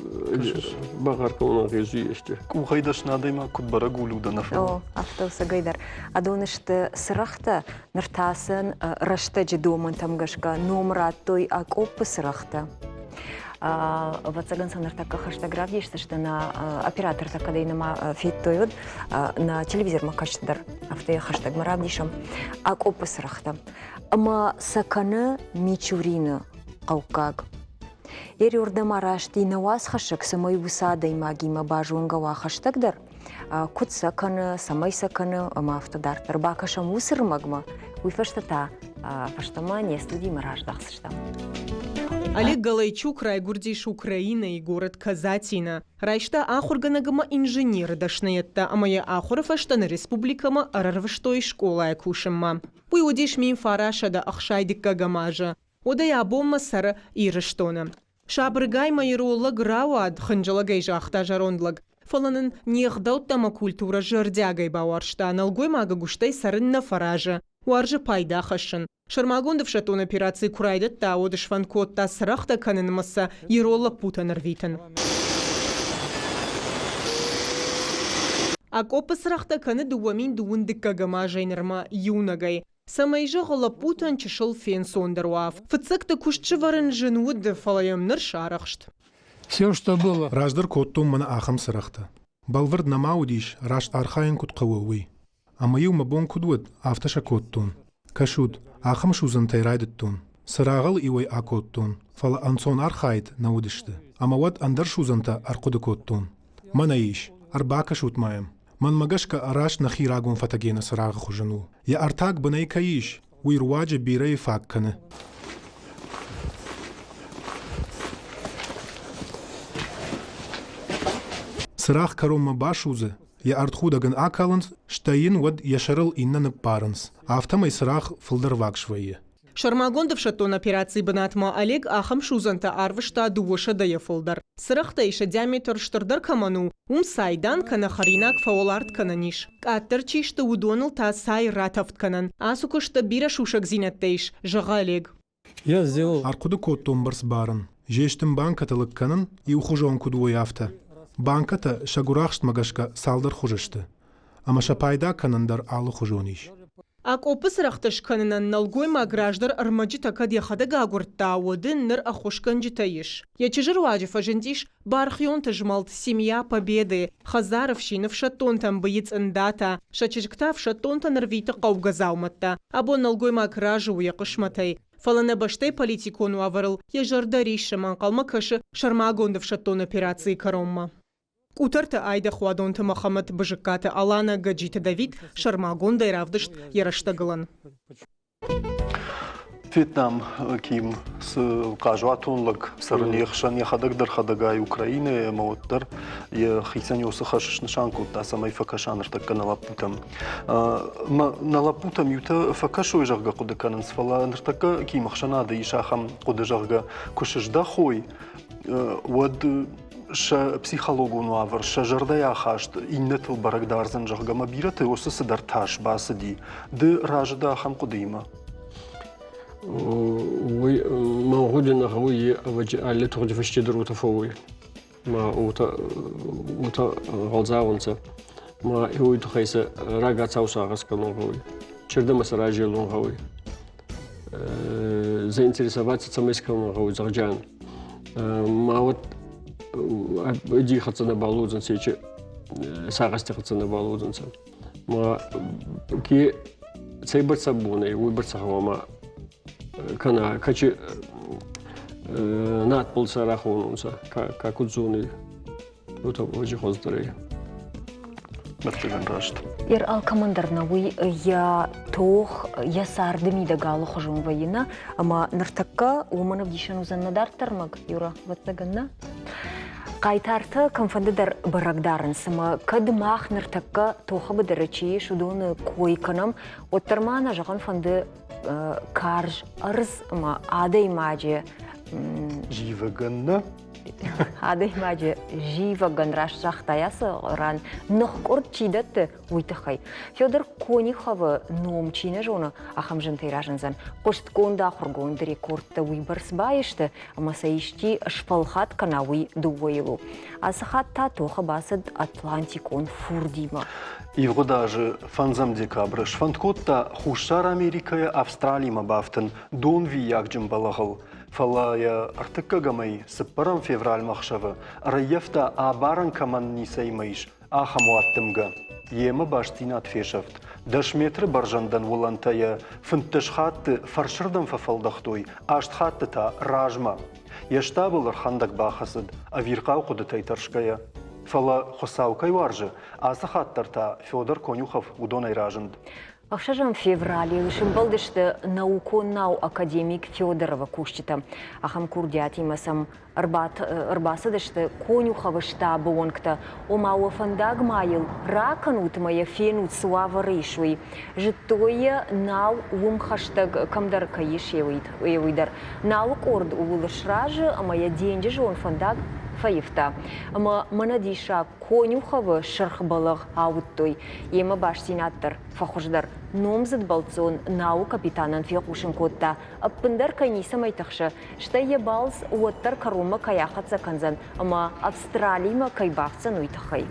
bakarken onun gözü işte. Кухайдаш надайма куд бара гулуда на фон. О, автоса гайдар. Адонышты сырахта ныртасын рашта жедоман тамгашка номра той акоп сырахта. Вацаган санартака хаштаграф есть, что на оператор такая на фитоид на телевизор макаштар автоя хаштаг маравдишам акопас рахта. Ама сакана мичурина каукаг. Ери орда марашти на вас хашак самой высадой магима бажунга хаштагдар. Кут сакана самой сакана ама автодар тарбакаша мусор магма. Уйфаштата фаштамания студии мараждахсштам. Олег Галайчук, райгурдиш Украина и город Казатина. Райшта ахурганагама инженеры дашнаетта, а моя ахурафаштана республикама арарваштой школа якушамма. Пуйодиш мин фарашада ахшайдикка гамажа. Одая бомма сара ирыштона. Шабрыгай майроллаг рауад хынжалагай жахта жарондлаг. Фаланын неғдауттама культура жырдягай бауаршта, налгой мага гуштай сарын на фаража. Уаржы пайда хашын. Шармагондов шатон операции курайдет та одыш фанкот та сырахта канын маса еролла путаныр витін. Акопы сырахта каны дуамин дуындыкка гама жайнырма юнагай. Самайжы ғыла путан чышыл фен сондыруав. Фыцыкты күшчі варын жынуыды фалайымныр шарақшт. Все, что было. Раждыр коттум мана ахым сырахта. Балвырд намаудиш рашт архайын кут қауауи. Амайу мабон кудуд авташа коттун. Кашуд ахым шузын тайрайдыттун. Сырағыл ивай акоттун. Фала ансон архайд наудышты. Амават андар шузанта арқуды коттун. Мана иш, арбака шутмаем. Ман магашка араш нахирагун фатагена сырағы хужану. Я артак банай каиш, уйруаджа бирай факканы. Сырах карома башузы, я артхудаган акаланс, штаин вад яшарыл иннаны паранс. Автомай сырах фылдар вакшвайы. Шармагондов шатон операции банатма Олег ахам шузанта арвышта дуоша даяфылдар. Сырахта иша диаметр штырдар каману, сайдан кана харинак фаоларт кананиш. Каттырчишта удоныл та сай ратафт канан. Асукышта бира шушак зинаттейш, жага Олег. Я сделал. Аркуды коттум барс барын. Жештім банкатылык канан и ухужон кудуой авта. Банката шагурахшт магашка салдар хужышты. Ама шапайда канандар алы хужониш. Акопы сырахтыш канынан налгойма граждар армаджи такад яхада гагурта один ныр ахушкан житаиш. Ячежир ваджиф ажентиш бархион тажмалт семья победы. Хазаровщина в шатон там боец индата. Шачежкта в шатон та нервита каугазауматта. Або налгойма гражу уякышматай. Фалана баштай политикону аварыл. Яжардариша манкалма кашы Шармагондов шатон операции каромма. Утарта айда хуадонта Махамад Бажиката Алана Гаджита Давид Шармагонда и равдышт яраштагылан. Вьетнам ким с кажуатунлык сарнехшан яхадагдыр хадагай Украины мауттар я хисанёсы хашш нишанку та самай факашаныр так налапутам. Налапутам юта факашой жага кудаканын сфала ныртака ким хшанада ишахам кудажага кушыжда хой вад ша психологу нуавр ша жардая хашт иннетл барагдарзан жагама бираты осы сыдарташ басыди ды ражда хам кудыма. Ой, موجودين هوي وجه اللي تخرج في الشجر وتفوي ما وتا غلزاونسا ما هو تخيس راجع تسوسا غسكنون هوي شرد مسرا جيلون هوي زي انتريسابات تسميسكنون هوي زرجان ما وت اجي خصنا بالوزن سيچ ساغستي خصنا بالوزن ما كي سيبر سبوني ويبر سهوا ما كان كاتش نات بولسا راخونسا كاكوزوني وتا وجه خزدري Мертвен рашт. Ир алкамандарнауи я тох я сардами да гало хожун война, ама нартакка уманов дишану заннадар тармаг юра ватнаганна. Кайтарта камфандыдар барагдарын сама кадмах нартакка тоха бадарачи шудон койканам оттармана жаган фанды карж арз ама ада имаджи Живаганна. ада имаджи жива ганраш жахтаясы ран нохкорд чидатты уйтахай. Федор Конихова номчина жона ахам жантайражанзан. Коштконда хургонды рекордта уйбарс байышты, ама саишти шпалхат канауи дуойлу. Асахатта тоха басад Атлантикон фурдима. И в даже фанзам декабрь шванткотта хушар Америкая Австралия мабафтен дон вияк джамбалагал. Фалая артыкагамай сыппарам февраль махшавы райефта абаран каман нисаймайш ахамуаттымга. Ема баштин атфешафт. Дашметры баржандан волантая фынтышхатты фаршырдан фафалдахтой аштхатты та ражма. Яштабылар хандак бахасыд, а виркау кудытай таршкая. Фала хосаукай варжы, а сахаттарта Федор Конюхов удонай ражанд. Ахшажам в феврале лишим балдышты науконнау академик Федорова кушчита. Ахам курдят имасам арбасадышты Конюхова штабы онкта. Омауа фандаг майыл раканут моя фенут суава рейшуй. Житое нау ум хаштаг камдар каиш евидар. Наук орд увылыш ражы, а моя деньги же он фандаг фаифта. Ама мана диша конюхавы шырхбалык ауттой. Ема баш сенатор фахуждар номзыд балцон нау капитанан фиқушын котта. Аппындар кайниса майтықшы. Шта ебалз уаттар карума каяхат заканзан. Ама Австралийма кайбахцан уйтахай.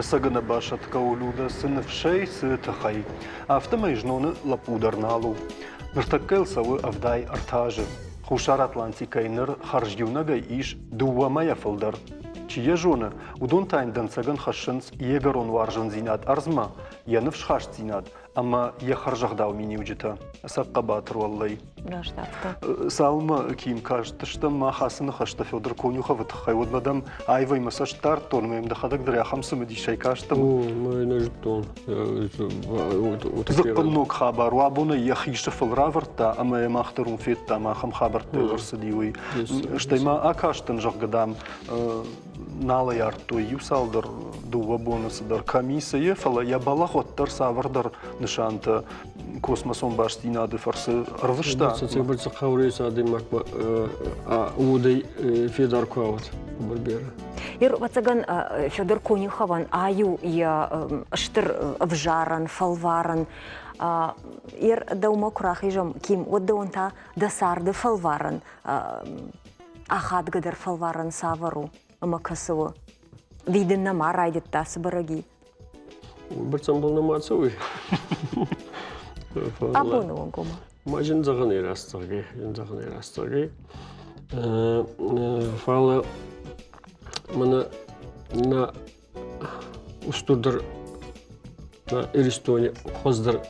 Сагана башат каулуда сынывшей сытахай. Автомай жноны лапударналу. Ныртаккел савы авдай артажы. Хушар Атлантикайныр харжюнага иш дуамая фылдар. Чие жоны, удон тайндан цаган хашынс егерон варжын зинат арзма, янып шхаш зинат, ама е харжагдау мини уджита. Саққа батыр валлай. Салма ким кажды, что ма хасыны хашта Федор Конюха вытахай. Вот мадам айвай масаштар тон, мэм дахадак дря хамсы мадишай каштам. Зықпыннок хабар, вабуна яхиша фылраварта, ама я махтарун фетта, ама хам хабар тылырсы дивай. Штайма акаштан жағгадам налы яртой юсалдар дуа бонусыдар комиссия фала я балахоттар савардар нышанты космосон баштинады фарсы рвышта. Бірці қаурейса адымак удай Федор Куаут барбера. Ир вацаган Федор Конюхаван аю я штыр вжаран, фалваран. Ир даума курахижам ким отдаунта дасарды фалваран. Ахат гадар фалваран савару. Ама касыва. Виден нама райдетта сыбыраги. Бірцам бұл намацуй. Абуны он кома. Мажин зағын ерастырги. Фала мына на устурдар на Эристоне хоздар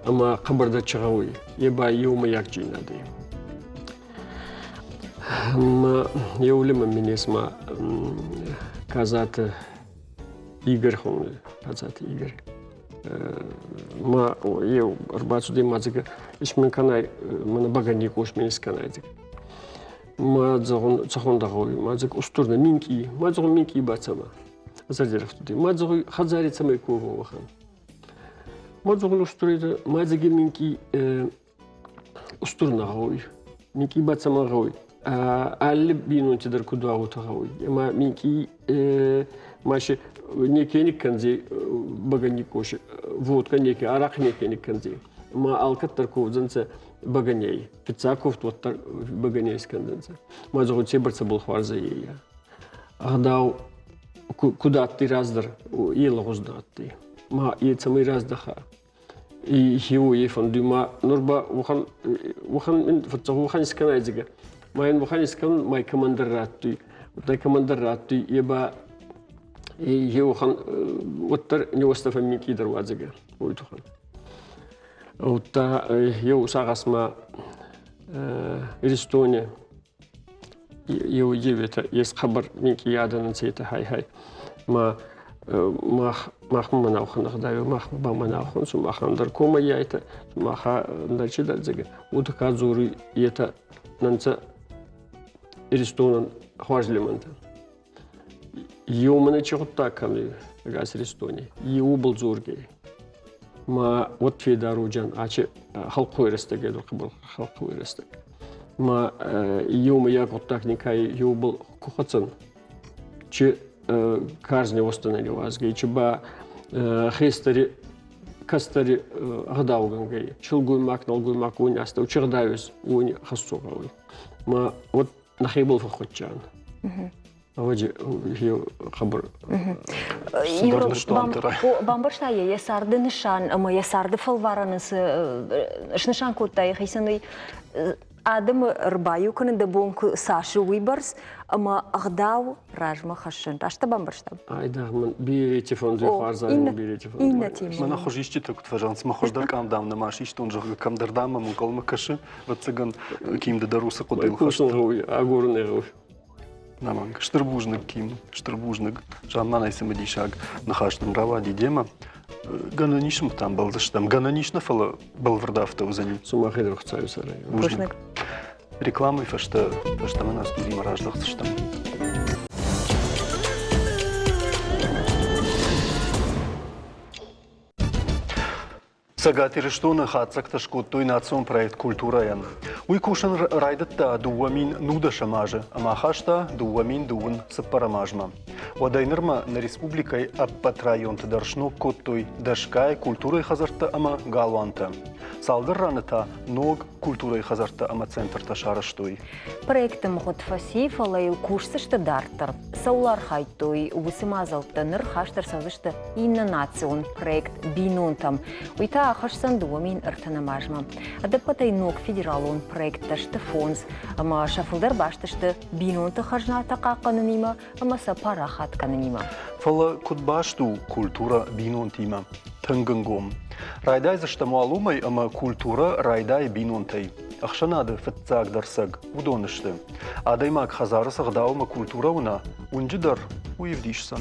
ама қабырда чығауи. Еба еума як жинады. Я улема минесма казаты Игорь хонли, казаты Игорь. Ма ев арбацуды мазыга ишмен канай мана баганик ошменес канайдык. Ма загон цахондагой мазык устурна минки, мазык минки бацама. Азардерафтуды. Мазык хазарица майкова вахан. Мазык устурыды мазыги минки устурнагой. Минки бацама гой. Алли бинун тидер кудуагу тагауй. Ма минки маши некеник канзи баганик кош. Водка неке арак некеник канзи. Ма алкаттар ковзанца баганей. Пицаков тоттар баганей сканденца. Ма зогуце барца был хварза ея. Агдау куда ты раздар ела гуздатты. Ма ецамый раздаха. И хиу ефан дума нурба ухан мен фатсагу ухан сканайзига. Майын буханискан май командир ратты. Утай командир ратты еба еухан оттар невостафа минкидер вазига. Ойтухан. Утта еу сагасма Эристоне еу евета ес хабар минки яданын сейта хай. Махмана уханагдаю махбамана ухун сумахандар кома яйта маха дальчидадзига. Утка зури ета нанца Эристонан хважлеманта. Юманы чехотта камли газ Эристоне. Ю был зургей. Ма вот Федоруджан аче халқу эрестеге докбыл халқу эрестег. Ма юмы яготтак никай ю был кухацын. Чи карзне останали вазгей. Чи ба хестари кастари гадаугангай. Чилгуй мак налгуй мак уни аста учердаюс уни хасугауй. Ма вот нахибл фахотчан. Аваджи хио хабар. Бамбаршта я сарды нишан, ама я сарды фалвараныс шнишан коттай хисаны адам рбаю каны да бонк сашы уйбарс, ама агдау ражма хашын. Ашта бамбаршта. Айда мен бирете фонды фарзаны бирете фонды. Инна тема. Мана хожишти так тважанс, ма хождар камдам на маши, что он же камдардам, ма колма каши, вот цыган ким да даруса кодил хашта. Агурнеров. Наманг, штырбужник ким, штырбужник, жаммана исемедишаг на хаштам рава дидема. Гананишм там был, там гананишна фала был врдавта узани. Сумахедр хцаю сарай. Бужник. Рекламой фашта мы нас студии мараждах штам. Сагатириштуна хацакта шкуттуй национ проект культураян. Уйкушан райдатта дуамин нуда шамажа, амахашта дуамин дуун сапарамажма. Вадайнырма на республикай аппат район тыдаршну коттуй дашкай культурай хазарта ама галуанта. Салдыр раныта ног культурай хазарта ама центрта шарыштуй. Проектым ғотфаси фалайыл курсышты дартыр. Саулар хайттуй усымазалтыныр хаштыр сазышты инна национ проект бинунтам. Уйта ахашсан дуамин ыртанамажма. Адапатай ног федералон проектташты фонз. Ама шафылдар баштышты бинунты хажната қақанынима, ама сапара хатканынима. Фала кутбашту культура бинунтима. Тынгынгом. Райдай заштамуалумай ама культура райдай бинунтай. Ахшанады фитцаг дарсаг удонышты. Адаймак хазарысық даума культура уна унжидар уевдишсан.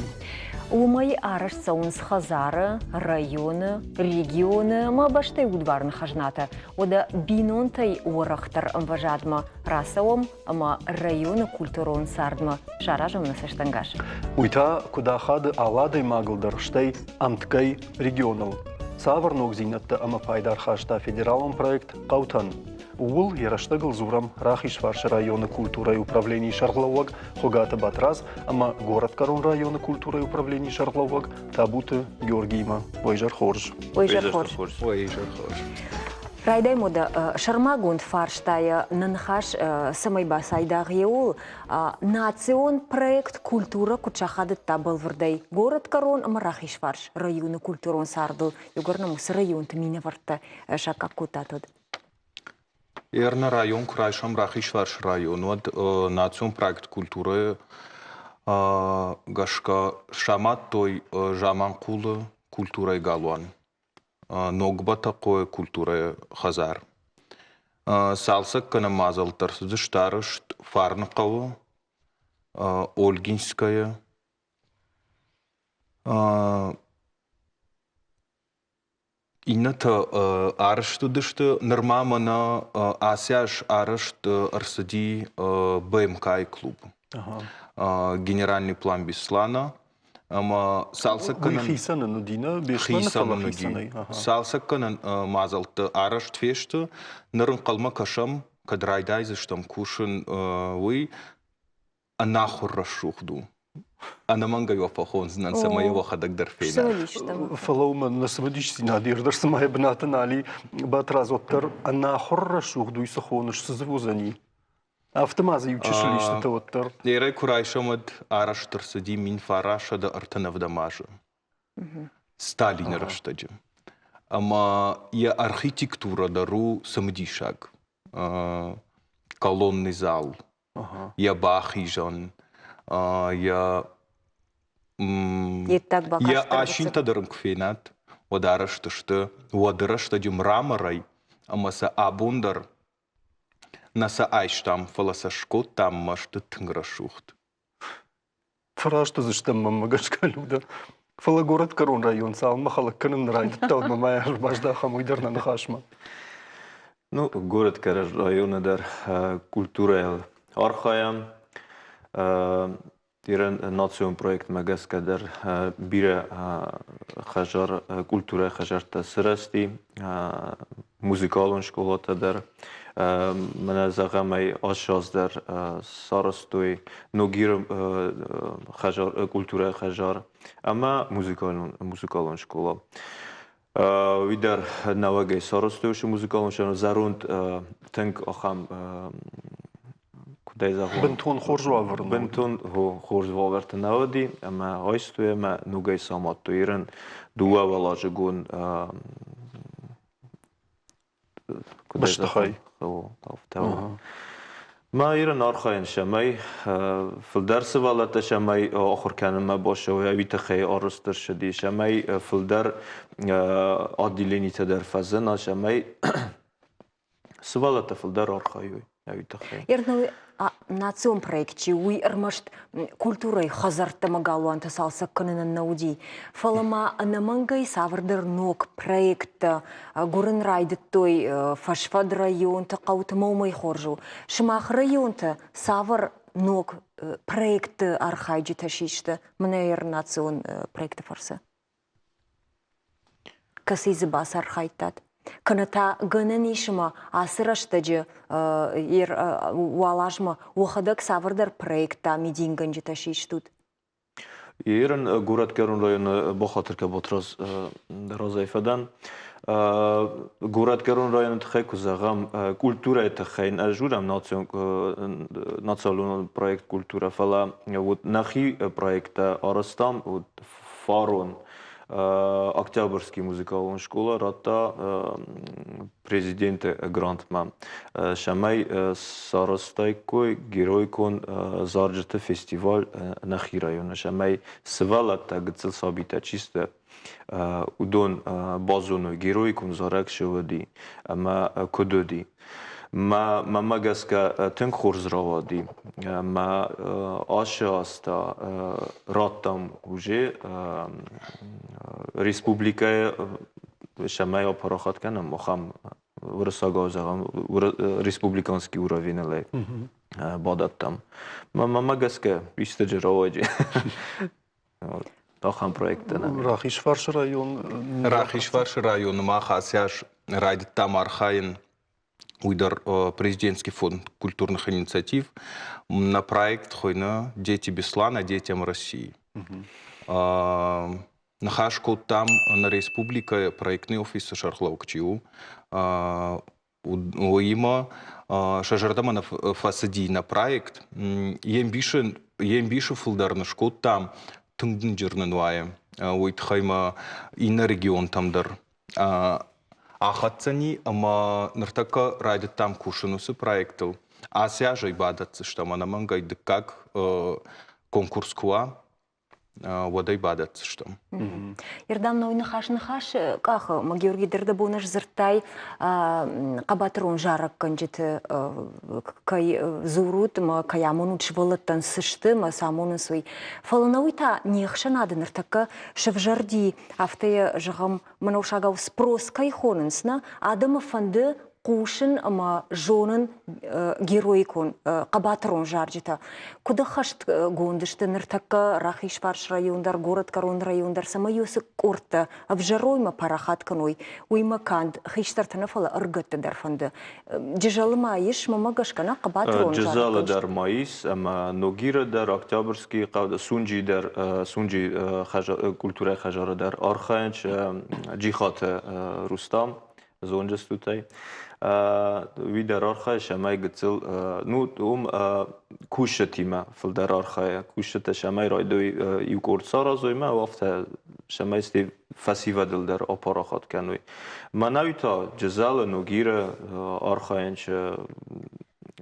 Умай араш саунс хазары, районы, регионы, ма баштай удварны хажната. Ода бинунтай уарахтар амважадма расаом, ама районы культурон сардма шаражам насаштангаш. Уйта кудахады аладай магылдар штай амткай регионал. Саварног зинатта ама пайдар хашта федералон проект Каутан. Уул яраштагыл зурам Рахишварш района культура и управления Шарлауаг Хогата Батраз, ама город Карон района культура и управления Шарлауаг Табуты Георгима Вайжар Хорж. Райдай мода шармагунд фарштая нанхаш самай басайдах еул национ проект культура кучахады табыл вардай город Карон ама Рахишварш района культурон сардыл югарнамус район тмина варта шака кутатод. Ерна район Крайшам Рахишварш район, вот национ проект культуры гашка шамат той жаманкулы культурой галуан, ногба такой культурой хазар. Салсак кана мазалтар зыштарышт Фарнакова, Ольгинская, Ината арышты дышты нормамана асяш арышт арсади БМК клуб. Генеральный план Беслана. Ама салсакканан Хисана нудина бешмана салсакканан мазалты арышт фешты нырын қалма кашам кадрайдай зыштам кушын вы анахурра шухду. Она манга его похонзнан самая его ходагдер фейна. Фалаума на самодич синадир самая бната нали батразоттар она хорра шухду и сахоныш созвузани. Автомазы учишили что-то оттар. Ерай курайшамад араштар сади мин фараша да артанав дамажа. Сталин раштаджи. Ама я архитектура дару самдишаг. Колонный зал. Я бахижан. Я ашинта дарым кфенат, ударашты что, ударашты дюм рамарай, амаса абундар, наса айштам фаласа шкот там машты тынграшухт. Фарашты заштам мамагашка люда. Фала город Карон район, сал махалак канын райд, талма моя жбажда хамуйдар на нахашма. Ну, город Карон район дар культура архаям. Иран национ проект магас кадар бире хажар культура хажарта сырасти музыкалон школата дар мана загамай ашаз дар сарастой ногир хажар культура хажар ама музыкалон школа видар навагай сарастой музыкалон шано зарунд танк ахам Бентон хоржвавер. Бентон хоржвавер наводи, ама ойстуе ма нугай самат ирен дуа валажи гон Баштахай. ما إيران أرخين شماي في الدرس والله شماي آخر كان ما باشه ويبي تخي أرستر شدي شماي في الدر عادليني تدر فزنا شماي سوالة في الدر أرخيوي يبي تخي. Ерналы национ проекте уй эрмашт культурой хазарта магалуан тасалса кынынан науди. Фалама анамангай савардер ног проекта гурын райды той фашфад район та кауты маумай хоржу. Шимах район та савар ног проекты архайджи ташишта. Мына национ проекты фарса. касыз басар хайтат. Каната гынын ишма асыраштыжы уалажма уахадак савырдар проекта мединган житашиштут. Ерен город Керун районы бохатырка ботраз розайфадан. Город Керун районы тхай кузагам культура это хайн ажурам национальный проект культура фала вот нахи проекта Арастам вот Фарон Октябрьский музыкальная школа рата президента Грантма Шамай Сарастайкой геройкон заржета фестиваль нахи района Шамай свала тагцел сабита чисто удон базону геройкон зарак швади ама кододи ما مگسکه تن خورز روادی ما آشاستا راتم وجه ریسپوبلیکای شمای اپراخات کنم مخم ورساگازم ریسپوبلیکانسکی اوراوینله بادتم ما مگسکه بیشتر روادی تاخم پروژه نه Рахишварш район ما خاصیاش راید تامارخاین Уйдар президентский фонд культурных инициатив на проект хойна «Дети Беслана, детям России». Нахашко там на республика проектный офис Шархлаукчиу. Уима шажардама на фасади на проект. Ем бише фулдарна шко там тундинджернануае. Уитхайма и на регион там дар. Ахатцани, ама нартака райдет там кушанусы проектов. А сяжа и бадатся, что мы нам гайды как конкурс куа, вода и бадатся, что. Ирдам нойны хаш, как Георгий Дердабонаш зыртай кабатрон жарак канжеты кай зурут, ма каямон учвалаттан сышты, ма самонын свой. Фаланауита нехша надо нартака шевжарди автая жагам манаушагав спрос кайхонынсна, адама фанды Кушин, ама жонын геройкон кабатрон жаржита. Куда хашт гондышты ныртака Рахишварш райондар, город Карон райондар, сама юсы корта, обжаройма парахат каной, уйма канд, хиштартана фала ыргатты дарфанды. Джижалы маиш, мама гашкана кабатрон жаржита. Джизалы дар маис, ама ногира дар Октябрьский, кавда сунджи дар, сунджи культура хажара дар Архаянч, джихат Рустам, зонжастутай. ویدر آرخای شمای گتل نو کوشتیمه فلدر آرخای کوشت شمای رای دوی یکورد سارازوی ما وقت شمای استی فسیو دل در آپاراخات کنوی من نویتا جزال نگیر آرخاینچ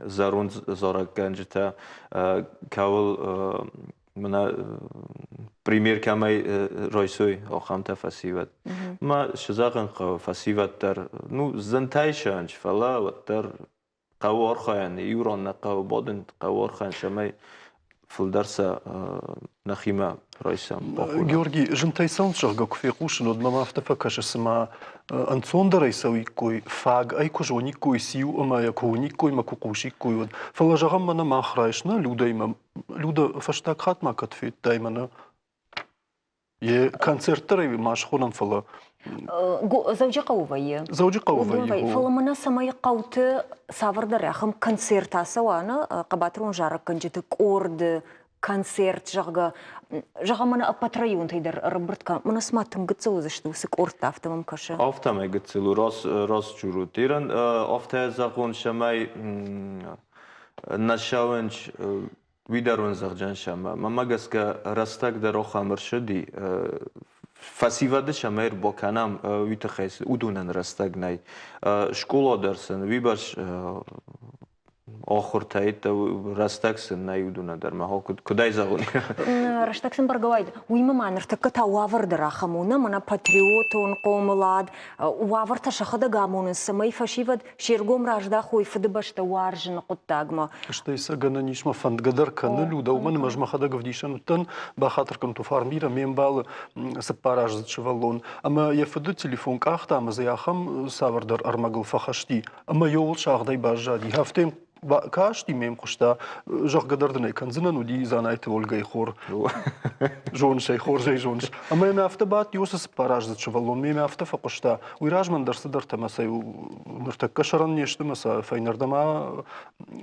زارون زارک گنجتا کول من пример камай ройсой охамта фасиват ма шизаган фасиват дар ну зантайшанч фала ваттар қавар хаyan юрон на қав боден қавар хан шамай филдарса нахима ройсам Георгий жентайсан шага куфекушин од мама автофакаш сама анцондара исави кой фаг ай кожони кой сиу ама я кони кой ма кукуши кой од фалажагам мана махрайшна люда има люда фаштак хатма катфит даймана Е концерттары машхунан фала. Завжди каувайы. Завжди каувайы. Фаламана самай кауты савардар яхам концерт асауана кабатрон жарак канжеты корды концерт жага мана апатрайон тайдар рабыртка мана сматын гыцылы зашту сык орта автомам каша. Автомай гыцылы раз чуру тиран авто загон шамай нашаванч ویدارون زخجان شما مامگس که راستک در آخر شدی فسیواد شمایر با کنم ویت خیس اودونن راستک نی شکولا درسن وی باش آخر تایید راستکسن نیودونه در ما کدای زغون راستکسن برگواید ویما مانر تکتا وافر در آخمونه منا پاتریوتون قوملاد وافر تشخده گامون سمای فشیود شیرگوم راجدا خوی فد باش توارجن قطعما اشتیس گنا نیشما فند قدر کنلو دو من مجمع خدا گفدیشن تن با خاطر کنتو فارمیرا میم بال سپاراج زشوالون اما یفد تلفون کاخت اما زیاخم ساور در ارمغل فخشتی اما یول شاخدای باجادی هفتم كاشتي ميم قشتا جوخ قدردنا كان زنا ودي زانايت ولغاي خور جون شي خور جاي جونش اما ما افتبات يوسس باراج زت شفالون ميم افتفا قشتا ويراج من درس درت مسا نرتكشرن يشت مسا فينردما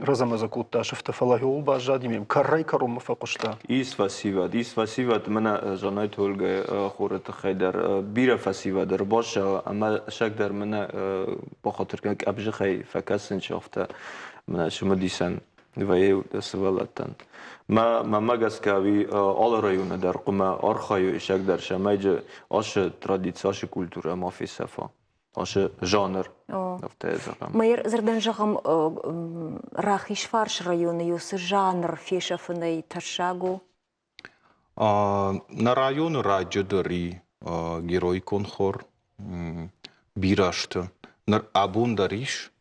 رزما زكوتا شفت فالله هو باجادي ميم كراي كروم فقشتا Ის ფასივად منا زانايت ولغاي خورت خيدر بيرا فاسيفاد رباش اما شكدر منا بخاطر كان ابجي خي فكاسن شافته منا شما ديسن وای دسوالتن ما مگسکاوی آل رایونه در قما آرخای اشک در شمایج آش ترادیسی آش کولتورا مافی صفا آش ژانر افته ازقام مایر زردن جغم راخیش فارش رایونه یوس ژانر فیش فنی تشاگو на район радждри герой конхор бирашт нар абун дариш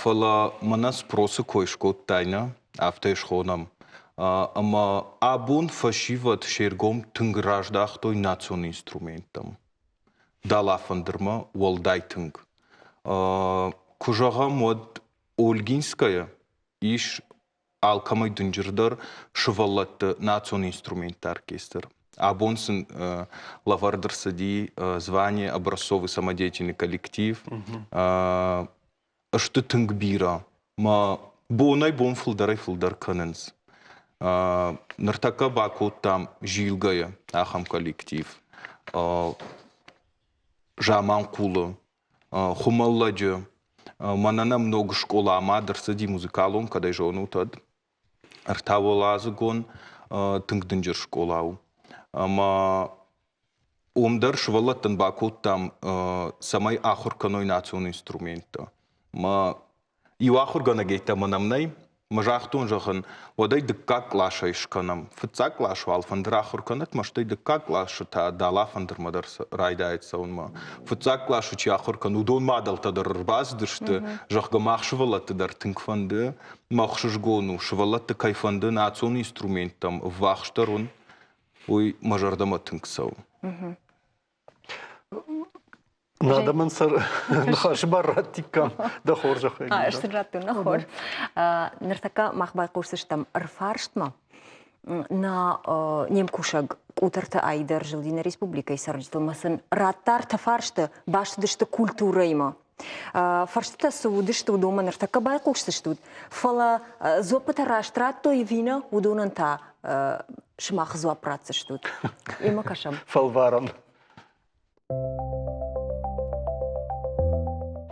фала манас просы койшко тайна афтеш хонам ама абун фашиват шергом тынграждах той национ инструментам далафандырма волдайтынг кужага мод ольгинская иш алкамай дынжырдар шываллатты национ инструмент оркестр. Абонсын лавардыр сади звание образцовый самодеятельный коллектив. Ашты тынгбира. Ма бонай бон фылдар каненс. Нартака баку там жилгая ахам коллектив. Жаман кулы. Хумалладжы. Манана много школа амадыр сади музыкалум, когда жону тад. Артаволазы гон тынгдынжыр школау. Ама омдар швалаттан бакут там самай ахурканой национ инструмента. Ма и ахургана гейта манамнай, мажахтун жахан, водай дыкка клаша ишканам. Фыца клашу алфандыр ахурканат, маштай дыкка клаша та дала фандыр мадар райдается он ма. Фыца клашу чи ахуркан удон мадал тадар рбаздышты, жахга махшвалатты дар тынгфанды, махшышгону, швалатты кайфанды национ инструментам вахштарун, ой мажардама тынгсау. надо منصر نخاش برات تيكا دخور جخي اشتراتو نخور نرتكا مخباي قورسشتم رفارشتما на немкушаг утарта айдар жылдина республика исарджтылмасын раттар тафаршты баштыдышты культура има фарштыта суудышты удома нартака бай кушсыштуд фала зопата раштрато и вина удонанта шмах зуапрацыштуд има кашам фалварам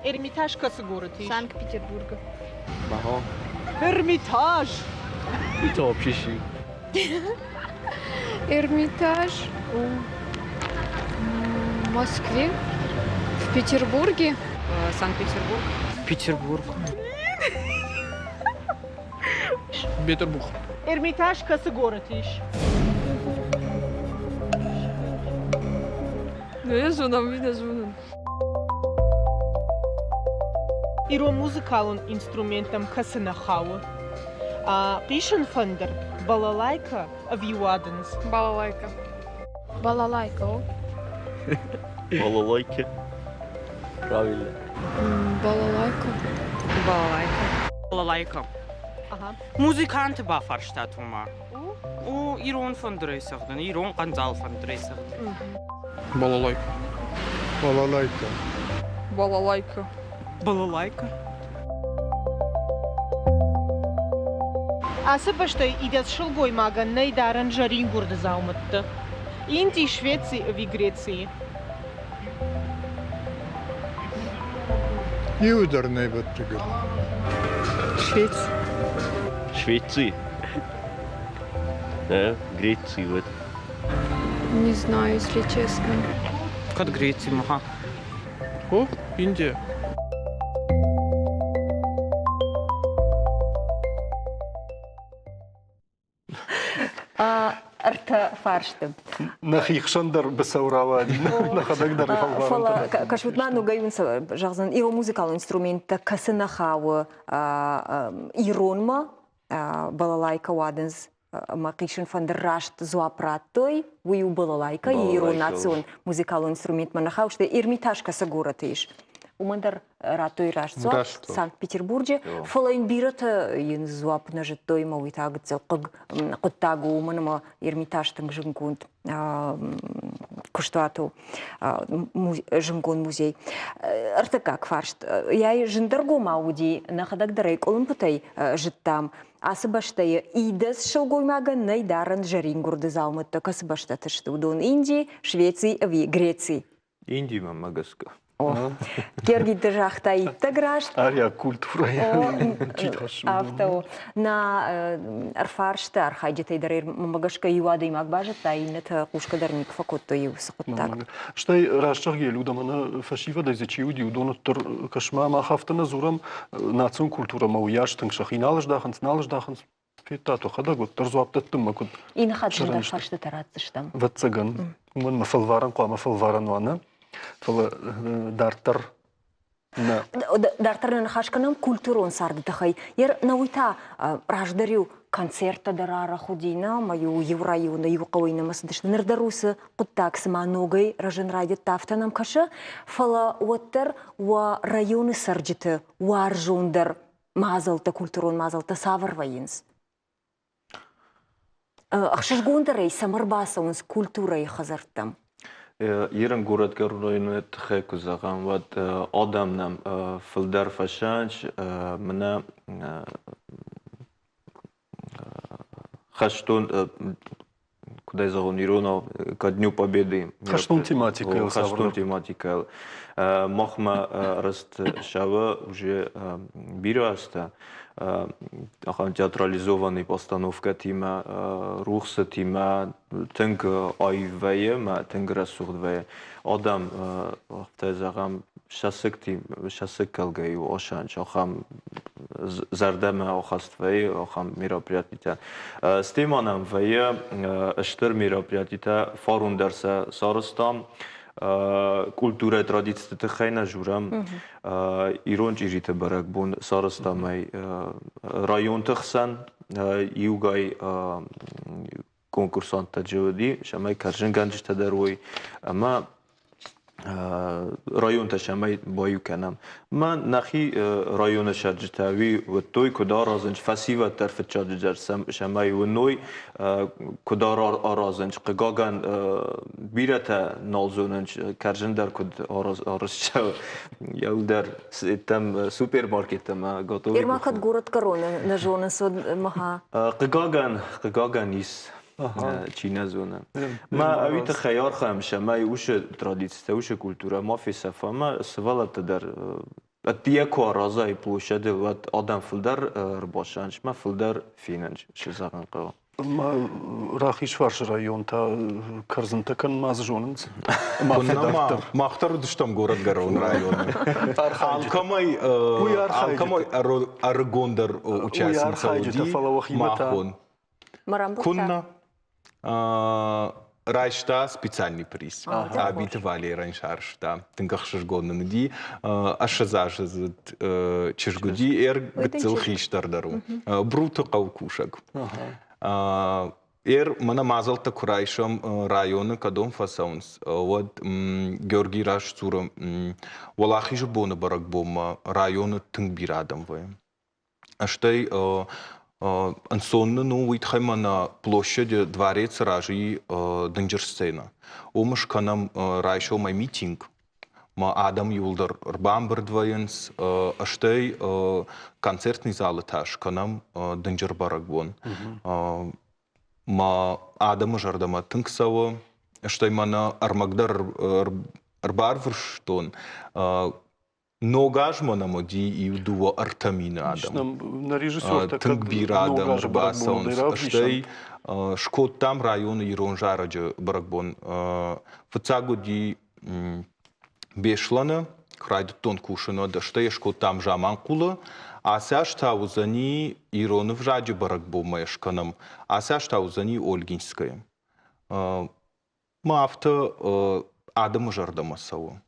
Эрмитаж касы город? Санкт-Петербурга. Баха. Эрмитаж! Это вообще щи. Эрмитаж в Москве, в Петербурге. Санкт-Петербург. Петербург. Петербург. Эрмитаж касы город иш? Ne zunam, wieder zunam. Иро музыкалун инструментам касы нахауы. Пишен фандер балалайка авиуаденс. Балалайка. Балалайка, о. Балалайка. Правильно. Балалайка. Балалайка. Ага. Музыканты бафар штатума. У Ирон фандрейсахдан, Ирон канзал фандрейсахдан. Балалайка. Балалайка. Балалайка. Балалайка. Асыпаштай идет шелгой маган найда оранжарин гурда зауматта. Инти Швеции в Греции. Не ударный вот тыгал. Швеция. Швеции. Да, Греции вот. Не знаю, если честно. Кад Греции маха. О, Индия. арта фаршты نخيخشندر بسوراوادي نخدقدر فلا فالفارم كشوتمانو جايون جازن إيرو موسيقال إنسترومنت كسنا خاو إيرونما балалайка ваденс макишен фандеррашт зуапраттой вию балалайка и иро национ музыкалный инструмент манахау что Эрмитаж каса город иш умандар ратой рашцо Рашцо. Санкт-Петербурге фалайн бирата ин зуап на життой мавитаг цылқыг қыттагу уманыма Эрмитажтың жыңгунд куштуату жыңгун музей. Артыка кваршт. Я жындаргу мауди нахадагдырай колымпытай жыттам. Асыбаштайы идас шылгоймага найдарын жарингурды залмытты касыбашта тышты удон Индии, Швеции, Греции. Индия магаска. Кергиді жақта итті грашт. Ария культура. Автау. На арфаршты архайдетайдар магашка юады имак бажыта инет кушкадарник факотто юсықыттак. Штай рашчақ елу дамана фашива да изечиу диудоны тұр кашма ма хафтана зурам национ культура ма уяштың шақ иналыждахынс, налыждахынс. Фетато хада год тарзуаптаттым ма куд. Ин хаджында фаршты таратсыштам. Ватсаган. Уман мафалваран қуа мафалваран вана. Фала дартар. Дартарнын хашканам культурон сарды тахай. Ер науита раждарю концерта дарара худина, мою евраюна, юқауина масадышты нырдарусы құттак сыма ногай ражын райдет тафтанам кашы. Фала уаттар уа районы сарджиты, уа аржундар мазалта культурон мазалта саварвайынс. Ақшышгуындарай самарбаса унс культурай хазарттам. Иран город гаруйнет хекузаган вот адамнам филдар фашанч мна хаштун куда из Ирона ко Дню Победы. Хаштун тематика. Хаштун тематика. Мохма раст шава уже бирюаста. Театрализованный постановка тима рухса тима тенг айвее ма тенг расурдвее адам тезагам шасык калгаю ошанч охам зардама охаствее охам мероприятия стиманам вее штыр мероприятия форундерса сарыстам культура традицията хайна журам ирон ҷирита баракбун сарастамай район тахсан югай конкурсанта ҷавади шамай каржин ганҷта дарвой ама район та шамай бою канам ман нахи район шаджтави و توی کدار آزنج فسیو طرف چاجر شمای و نوی کدار آرازنج قگاگن بیرت نالزوننج کرجن در کد آرزش یا در تم سوپرمارکت ما گاتوی ارما کد گورت کرونا نجون سود مها قگاگن نیست چینه زونه ما اویت خیار خواهم شمای اوش ترادیسته اوش کلتورا ما فی صفا ما سوالت در اتیه که رازای پلوشده و آدم فلدر باشنج ما فلدر فیننج شزاقن قوا ما راخیش فرش رایون تا کرزنته کن ماز جوننز ما اختار دشتم گورد گرون رایون آلکامای ارگوندر اوچاسن سعودی ماخون كنا رايشتا специальный приз. Абит Валерий Шаршта. Тинкахшиш годна ди ашазаш чешгуди гцил хиштардару. Бруто каукушак. Мана мазалта курайшам районы кадом фасаунс. Вот Георгий Рашцура валахиш бона барак бома районы тингбирадам вы. Аштай Ансонны, ну, уитхайма на площади дворец Ражи Денджерсцена. Омаш канам райшо май митинг. Ма Адам Юлдар Бамбердвайенс, аштей концертный зал этаж канам Денджер Барагбон. Ма Адама Жардама Тынксава, аштей мана Армагдар Арбарверштон. Ногажма на моди и удува артамина адам. Тынгбир адам рбасаунс. Аштай шкот там район Ирон Жараджа Баракбон. Фацагу ди бешлана, крайд тон кушано, да штай шкот там жаман кула. Ася штаузани Ирон в Жаджа Баракбо мешканам. Ася штаузани Ольгинская. Мафта Адама Жардама сау.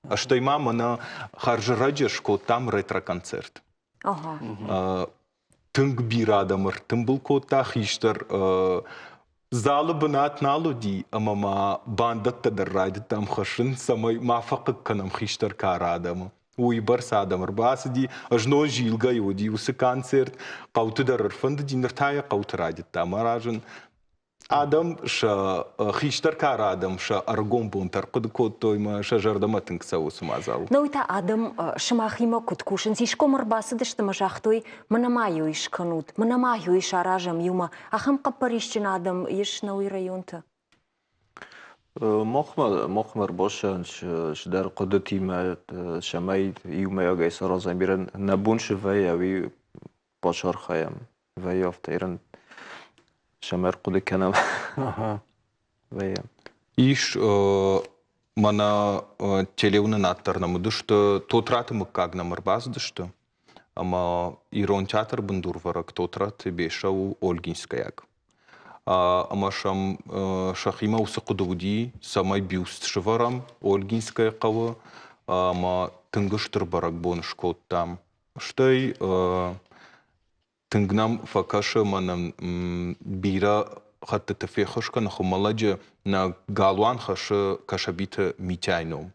А что мама на харжраджа шкот там ретро-концерт. Тынгбир адамыр, тымбыл кота хиштар залы бынат налуди, мама бандат тадар райды там хашын самай мафақы канам хиштар кара адамы. ويبر سادم رباس دي أجنون جيلغا يودي وس كونسرت قوت در فند دي نرتايا قوت راجت تامراجن آدم شا خيشتر كار آدم شا أرقوم بون ترقد كوتوي ما شجر دمتنك سو سمازاو نويتا آدم شماخيما كتكوشن سيشكو مرباس دشت مشاختوي من ما يويش كنوت من ما يويش عراجم يوما أخم قبريشتن آدم يش نوي ريونتا مخمر باشن در قدرتی ما شمای یوم یا گیس رازم بیرن نبون شوی یوی باشار خوایم و یافت ایران شمر قدر کنم ویم إيش منا تليونا ناتر نمدشت توترات مكاغ نمر باز دشت أما إيرون تياتر بندور ورق توترات بيشاو أولجينسكاياك أما شام شخيمة وسقدودي سامي بيوست شفرام أولجينسكاي قوة أما تنجشتر برق بونش كوت تام شتاي تنجنام فكاش من بيرا حتى تفيخش كان خملاج نا قالوان خش كشبيت ميتاينوم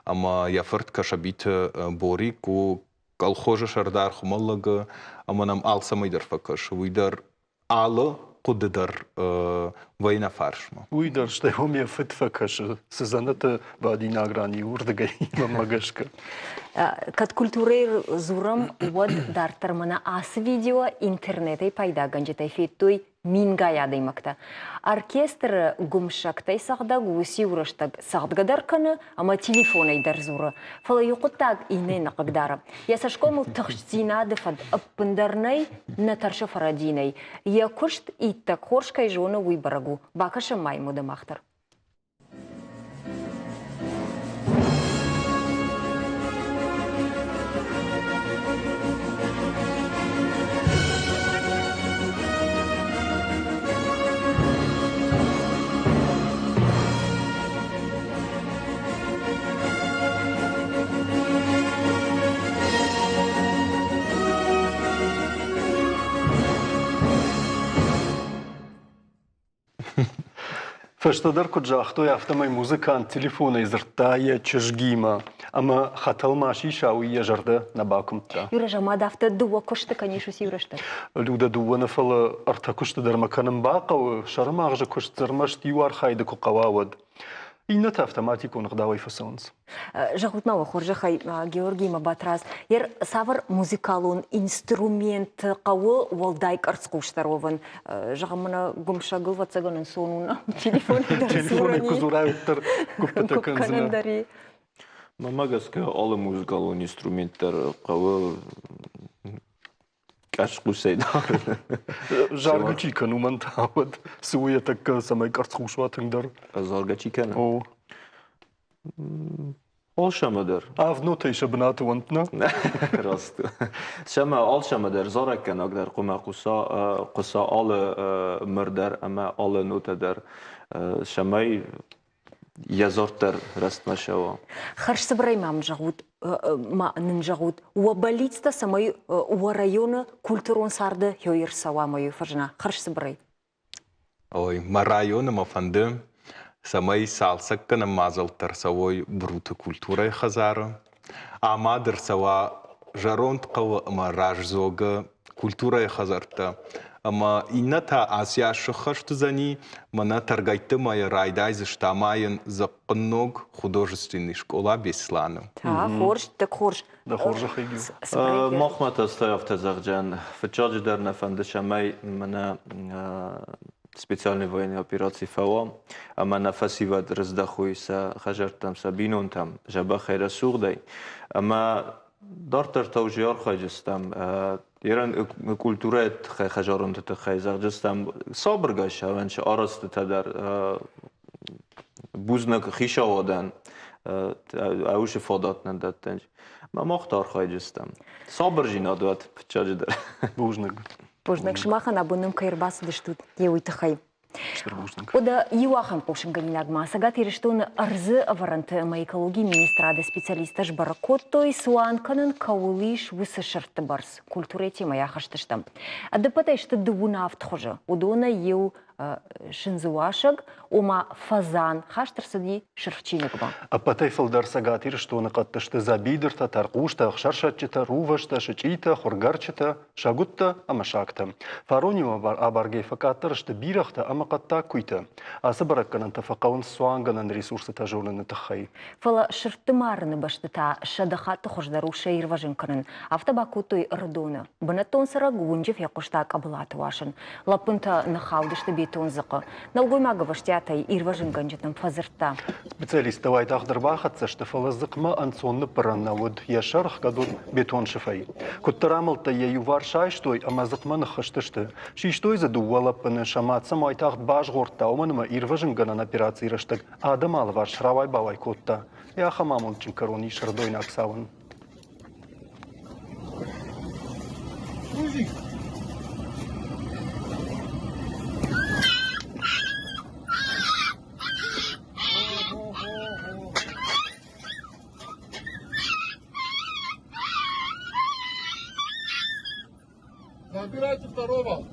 أما يفرت كشبيت بوريك و قال خوجة شردار خملاج أما نام آل سميدر فكاش ويدر آل قدر وين فارشما ويدر شتهم يفت فكاش سزانة بعدي ناغراني وردقاي مماغشك Кад культурер зурам вот дартар мана ас видео интернетай пайда ганжетай феттуй мингаядай макта. Оркестр гумшактай сағда гуси урыштаг сағдгадар каны, ама телефонай дар зура. Фала юқыттаг иней нақагдара. Яса шкомыл тахшзинады фад аппындарнай натарша фарадинай. Я кушт иттак хоршкай жона уйбарагу. Бакаша майму да махтар. فاشتدر كجاختو يافتماي موزيكان تليفونا يزرتايا تشجيما أما خطل ماشي شاوية جرده نباكم تا Юража мадавта дуа кошта канишу сиурашта. لودا دوانا فلا أرتا كشت در مكان باقا شرم أغجا كشت زرمشت يوار خايدكو قواود إينا تافتماتيكو نقداوي فسونس Жахутнава хоржахай Георгий Мабатраз. Ер савар музыкалун инструмент кавы волдайк арцкуштарован. Жахамана гумшагыл вацаганын сонуна телефон телефоны кузураюттар куппетаканзына. Мамагаска alle музыкалун инструментер кавы кашкусайдар. Жаргачика нуман тавад суя так самай карцхушватыңдар. Заргачикана. О. Olşamadır. Avnota işe binatı vantna. Rast. Şama olşamadır. Zorakan agdar kuma qusa al murder ama al notadır. Şamay yazortar rastmashawa. Харш сабрай мам жагут ма нын жагут. Уабалитста самай у района культурон сарды хёйр савамаю фажна. Харш сабрай. Ой, ма района ма фандым самай салсакка на мазалтар савой брута культура хазара. Ама дырсава жаронт қава ама ражзога культура хазарта. Ама инната Асия шахашты зани мана таргайты мая райдайзы штамайын законног художественный школа Беслана. Та хорш так хорш. Да хоржа хайгил. Мохмат астаев тазагджан. Фачаджи дар нафанды шамай мана специальной военной операции ФАО, а на фасиват раздахуйся хажартам сабинон там жаба хайра сурдай, ама дартер таужиар хаджистам, иран культурет хажарон тет хайзарджистам сабргаш, аванч араст тадар бузнак хишавадан, ауш фадат надаттанж, ма махтар хаджистам, сабржина дуат пчадждар. Бузнак. Божнак шмаха на бунным кайрбас дыштут еуитахай. Ода юахан пошим ганинагма сагат ириштон арзы аваранты ма экологии министрада специалиста жбаракоттой суанканын каулиш высышырты барс. Культура тема яхаштыштам. Адапатай что дуна автхожа. Удона ев шынзуашыг, ома фазан хаштырсыди шырчиныкба. Апатай фылдар сагатир, что накаттышты забидырта, тарқушта, шаршатчыта, рувашта, шычита, хургарчыта, шагутта, амашакта. Фаронима абаргей факаттырышты бирахта, амакатта куйта. Асы баракканан тафақауын суанганан ресурсы тажолыны тахай. Фала шырттымарыны баштыта шадахаты хождару шейр важынканын. Автобакутой рдуны. Бынаттон сыра гунжев якуштак абылаты вашын. Лапынта нахаудышты бетон зықы. Налгоймага ваштятай ирважынганжытым фазырта. Специалисты вайтахдыр бахатса, что фалазыкма ансонны пыраннавуд яшарх гадун бетон шифай. Куттарамылта яю варшай, штой амазыкма нахаштышты. Шиштой задувала пыны шаматса майтахд баш горта, оманыма ирважынганан операции раштык. Адамал вар шравай бавай котта. Я хамамон чынкарони шардой наксавын. Набирайте второго.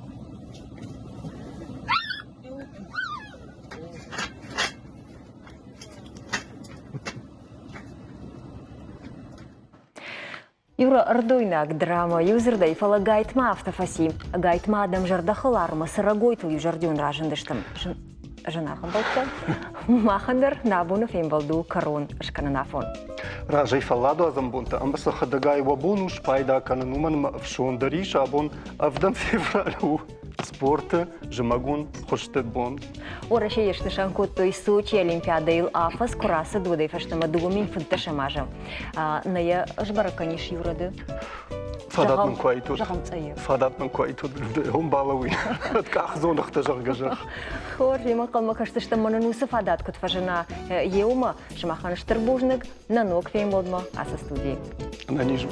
Юра рдойнак драма юзердай фала гайтма автофаси. Гайтма адам жардахаларма сырагойтыл южардюн ражындыштым. Жанахын болты. Махандар набуну феймбалду корон шкананафон. Ражай фалладу азамбунта, амбаса хадагай вабуну шпайда канануман в шондари шабун авдам февралю. Спорта, жемагун, хоштебон. Ораше ешты шанкуттой Сочи Олимпиада ил афас курасы дудай фаштама дугумин фынташамажа. Ная жбараканиш юрады. Фадатның куайтуд. Жағам цайы. Фадатның куайтуд. Хом балауи. Ках зонахта жағгажах. Хор, ема қалма каштышта мананусы фадат кут фажана еума, шамаханыштыр бужнык, нанок фейм болдма аса студии. На нижу.